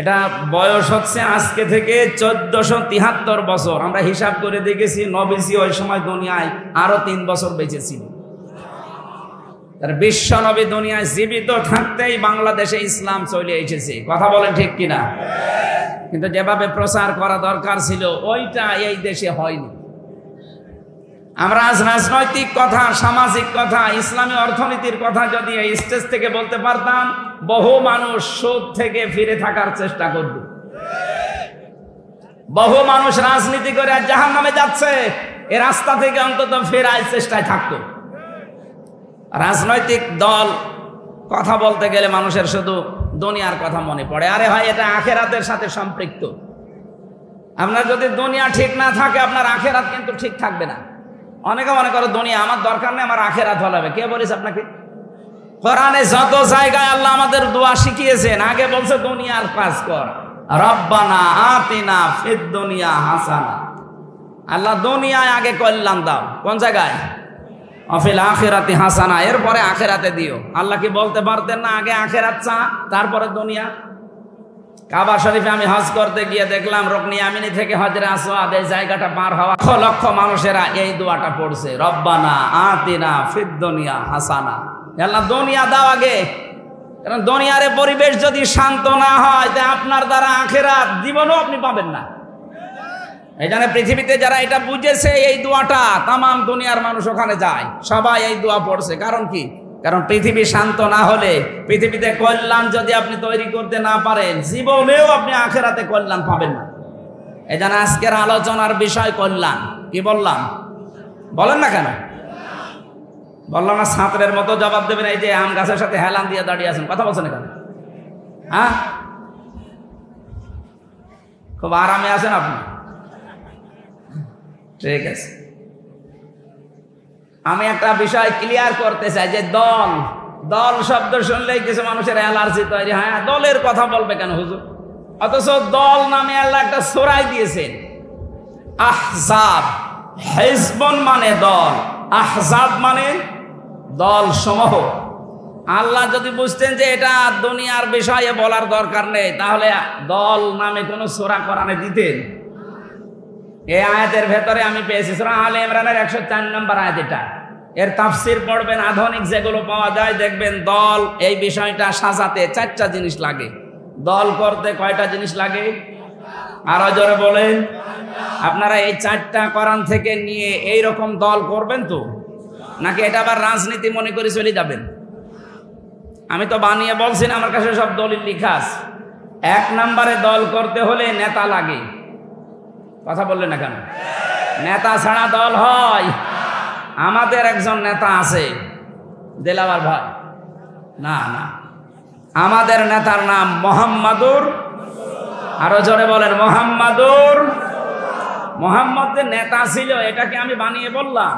এটা বয়স হচ্ছে আজকে থেকে 1473 বছর। আমরা হিসাব করে দেখেছি, নবীজি ওই সময় দুনিয়ায় আরো 3 বছর বেঁচে ছিল। তার বিশ্ব নবী দুনিয়ায় জীবিত থাকতেই বাংলাদেশে ইসলাম চলে এসেছে, কথা বলেন ঠিক কিনা? কিন্তু যেভাবে প্রচার করা দরকার ছিল ওইটা এই দেশে হয়নি। আমরা আজ রাজনৈতিক কথা, সামাজিক কথা, ইসলামী অর্থনীতির কথা যদি এই স্টেজ থেকে বলতে পারতাম, বহু মানুষ সুদ থেকে ফিরে থাকার চেষ্টা করত। বহু মানুষ রাজনীতি করে আর জাহান্নামে যাচ্ছে, এ রাস্তা থেকে অন্তত ফেরার চেষ্টায় থাকতো। রাজনৈতিক দল কথা বলতে গেলে মানুষের শুধু দুনিয়ার কথা মনে পড়ে। আরে ভাই, এটা আখেরাতের সাথে সম্পৃক্ত। আপনার যদি দুনিয়া ঠিক না থাকে, আপনার আখেরাত কিন্তু ঠিক থাকবে না। অনেকে মনে করে দুনিয়া আমার দরকার নেই, আমার আখেরাত ভালো হবে। কে বলিস আপনাকে? কোরআনে যত জায়গায় আল্লাহ আমাদের দোয়া শিখিয়েছেন, আগে বলছে দুনিয়ার কাজ কর, রব্বানা আতিনা ফিদ দুনিয়া হাসানা। আল্লাহ দুনিয়ায় আগে কল্যাণ দাও। কোন জায়গায়? অফিল আখিরাতি হাসানা, এরপরে আখেরাতে দিও। আল্লাহ কি বলতে পারতেন না আগে আখেরাত চা তারপরে দুনিয়া? কাবা শরীফে আমি হজ করতে গিয়ে দেখলাম রুকনি আমিনি থেকে হজরে আসওয়াদ এই জায়গাটা পার হওয়া লক্ষ লক্ষ মানুষেরা এই দোয়াটা পড়ছে, রব্বানা আতিনা ফিদ দুনিয়া হাসানা। আল্লাহ দুনিয়া দাও আগে, কারণ দুনিয়ার পরিবেশ যদি শান্ত না হয় তা আপনার দ্বারা আখেরাত জীবনও আপনি পাবেন না। এই জন্য পৃথিবীতে যারা এটা বুঝেছে এই দোয়াটা, তাম দুনিয়ার মানুষ ওখানে যায়, সবাই এই দোয়া পড়ছে। কারণ কি? কারণ পৃথিবী শান্ত না হলে, পৃথিবীতে কল্যাণ যদি আপনি তৈরি করতে না পারেন, জীবনেও আপনি আখেরাতে কল্যাণ পাবেন না। এই জন্য আজকের আলোচনার বিষয় কল্যাণ। কি বললাম? বলেন না কেন? বললাম না ছাত্রের মতো জবাব দেবেন, এই যে আম গাছের সাথে হেলান দিয়ে দাঁড়িয়ে আছেন, কথা বলছেন কেন? হ্যাঁ, খুব আরামে আছেন আপনি? ঠিক আছে, আমি একটা বিষয় ক্লিয়ার করতে চাই যে দল দল শব্দ শুনলেই কিছু মানুষের অ্যালার্জি তৈরি হয়। দলের কথা বলবে কেন হুজুর? অথচ দল নামে আল্লাহ একটা সূরা দিয়েছেন, আহজাব। হিজবুন মানে দল, আহজাব মানে দল সমূহ। আল্লাহ যদি বুঝতেন যে এটা দুনিয়ার বিষয়ে বলার দরকার নেই, তাহলে দল নামে কোনো সূরা কোরআনে দিতেন? এই আয়াতের ভেতরে আমি পেয়েছি সূরা আলে ইমরানের 104 নম্বর আয়াত। এটা এর তাফসীর পড়বেন, আধুনিক যেগুলো পাওয়া যায় দেখবেন দল এই বিষয়টা সাজাতে 4টা জিনিস লাগে। দল করতে কয়টা জিনিস লাগে? আরো জোরে বলেন। আপনারা এই 4টা কোরআন থেকে নিয়ে এই রকম দল করবেন তো, নাকি এটা আবার রাজনীতি মনে করে চলে যাবেন? আমি তো বানিয়ে বলছি না, আমার কাছে সব দলিল লেখা আছে। 1 নম্বরে দল করতে হলে নেতা লাগে। কথা বললেন না কেন? নেতা ছাড়া দল হয়? আমাদের একজন নেতা আছে, দেলাওয়ার ভাই। না না, আমাদের নেতার নাম মোহাম্মদুর, আরো জোরে বলেন মোহাম্মদুর। মোহাম্মদের নেতা ছিল, এটাকে আমি বানিয়ে বললাম?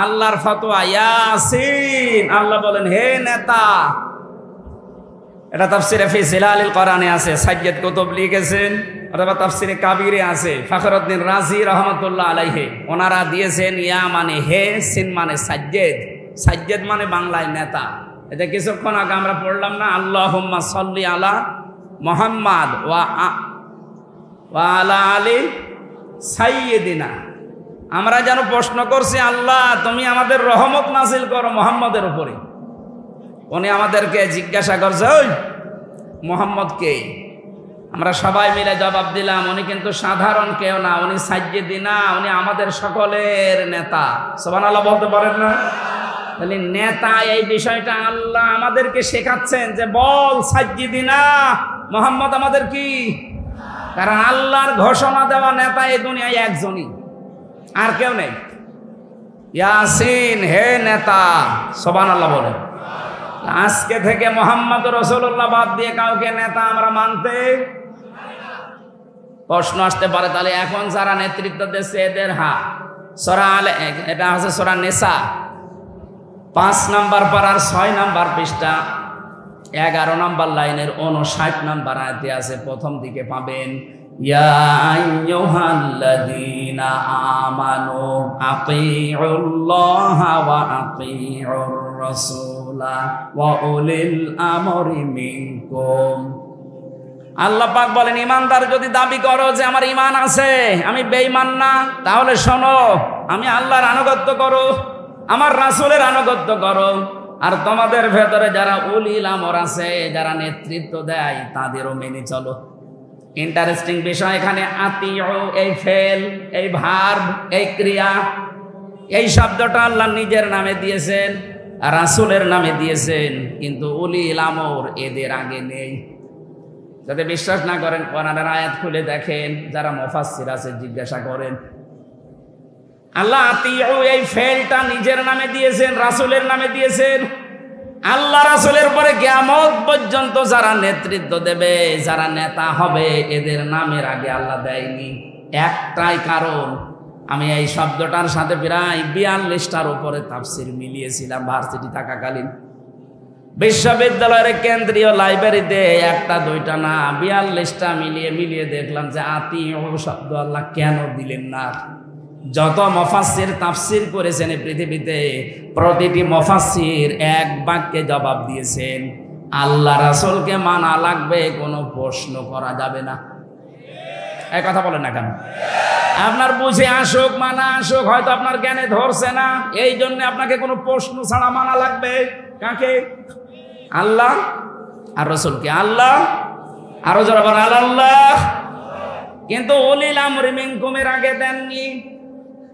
আল্লাহর ফতোয়া ইয়াসিন। আল্লাহ বলেন হে নেতা। এটা তাফসিরে ফি জিলালিল কোরআনে আছে, সাইয়্যিদ কুতুব লিখেছেন, অথবা তাফসিরে কাবিরে আছে, ফখরুদ্দিন রাজি রহমাতুল্লাহ আলাইহি ওনারা দিয়েছেন ইয়া মানে হে, সিন মানে সাইয়্যিদ। সাইয়্যিদ মানে বাংলায় নেতা। এটা কিছুক্ষণ আগে আমরা পড়লাম না, আল্লাহুম্মা সাল্লি আলা মুহাম্মাদ ওয়া আলা আলি সাইয়্যিদিনা। আমরা যেন প্রশ্ন করছি, আল্লাহ তুমি আমাদের রহমত নাজিল করো মুহাম্মদের উপরে। উনি আমাদেরকে জিজ্ঞাসা করছে, ওই মুহাম্মদ কে? আমরা সবাই মিলে জবাব দিলাম, উনি কিন্তু সাধারণ কেউ না, উনি সাইয়্যিদিনা, উনি আমাদের সকলের নেতা। সুবহানাল্লাহ বলতে পারেন না? তাহলে নেতা, এই বিষয়টা আল্লাহ আমাদেরকে শেখাচ্ছেন যে বল সাইয়্যিদিনা, মুহাম্মদ আমাদের কি? কারণ আল্লাহর ঘোষণা দেওয়া নেতা এই দুনিয়ায় একজনই, আর কেউ নেই। ইয়াসিন হে নেতা। সুবহানাল্লাহ বলে। আজকে থেকে মুহাম্মদ রাসূলুল্লাহ বাদ দিয়ে কাউকে নেতা আমরা মানতে। প্রশ্ন আসতে পারে, তাহলে এখন যারা নেতৃত্ব দিচ্ছে এদের সূরা আলে, এটা আছে সূরা নিসা 5 নম্বর পারার 6 নম্বর পৃষ্ঠা 11 নম্বর লাইনের 59 নম্বর আয়াতে আছে, প্রথম দিকে পাবেন, ইয়া আইয়ুহাল্লাযীনা আমানু আতিউল্লাহা ওয়া আতিউর রাসূলা ওয়া উলিল আমরি মিনকুম। আল্লাহ পাক বলেন, ইমানদার যদি দাবি করো যে আমার ঈমান আছে, আমি বেঈমান না, তাহলে শোনো, আমি আল্লাহর আনুগত্য করো, আমার রাসূলের আনুগত্য করো, আর তোমাদের ভেতরে যারা উলিল আমর আছে, যারা নেতৃত্ব দেয়, তাদেরও মেনে চলো। ইন্টারেস্টিং বিষয় এখানে, আতিউ এই ফেল, এই ভার্ব, এই ক্রিয়া, এই শব্দটা আল্লাহ নিজের নামে দিয়েছেন, রাসূলের নামে দিয়েছেন, কিন্তু উলিল আমর এদের আগে নেই। যদি বিশ্বাস না করেন কোরআনের আয়াত খুলে দেখেন, যারা মুফাসসির আছে জিজ্ঞাসা করেন। আল্লাহ আতিউ এই ফেলটা নিজের নামে দিয়েছেন, রাসূলের নামে দিয়েছেন। আল্লাহ রাসূলের পরে কিয়ামত পর্যন্ত যারা নেতৃত্ব দেবে, যারা নেতা হবে, এদের নামের আগে আল্লাহ দেয়নি। একটাই কারণ, আমি এই শব্দটার সাথে প্রায় 42টার উপরে তাফসীর মিলিয়েছিলাম ভার্সিটি থাকাকালীন। বিশ্ববিদ্যালয়ের কেন্দ্রীয় লাইব্রেরিতে একটা দুইটা না 42টা মিলিয়ে দেখলাম যে আতিউ শব্দ আল্লাহ কেন দিলেন না। যত মুফাসসির তাফসীর করেছেন এই পৃথিবীতে, প্রতিটি মুফাসসির এক বাক্যে জবাব দিয়েছেন, আল্লাহ রাসূলকে মানা লাগবে, কোনো প্রশ্ন করা যাবে না। এই কথা বলেন না কেন? আপনার বুঝে আসুক, মানা আসুক, হয়তো আপনার জ্ঞানে ধরছে না, এই জন্য আপনাকে কোনো প্রশ্ন ছাড়া মানা লাগবে। কাকে? আল্লাহ আর রাসূলকে। আল্লাহ, আরো যারা বলেন আল্লাহ। কিন্তু উলিল আমরি মিনকুমের আগে দেননি।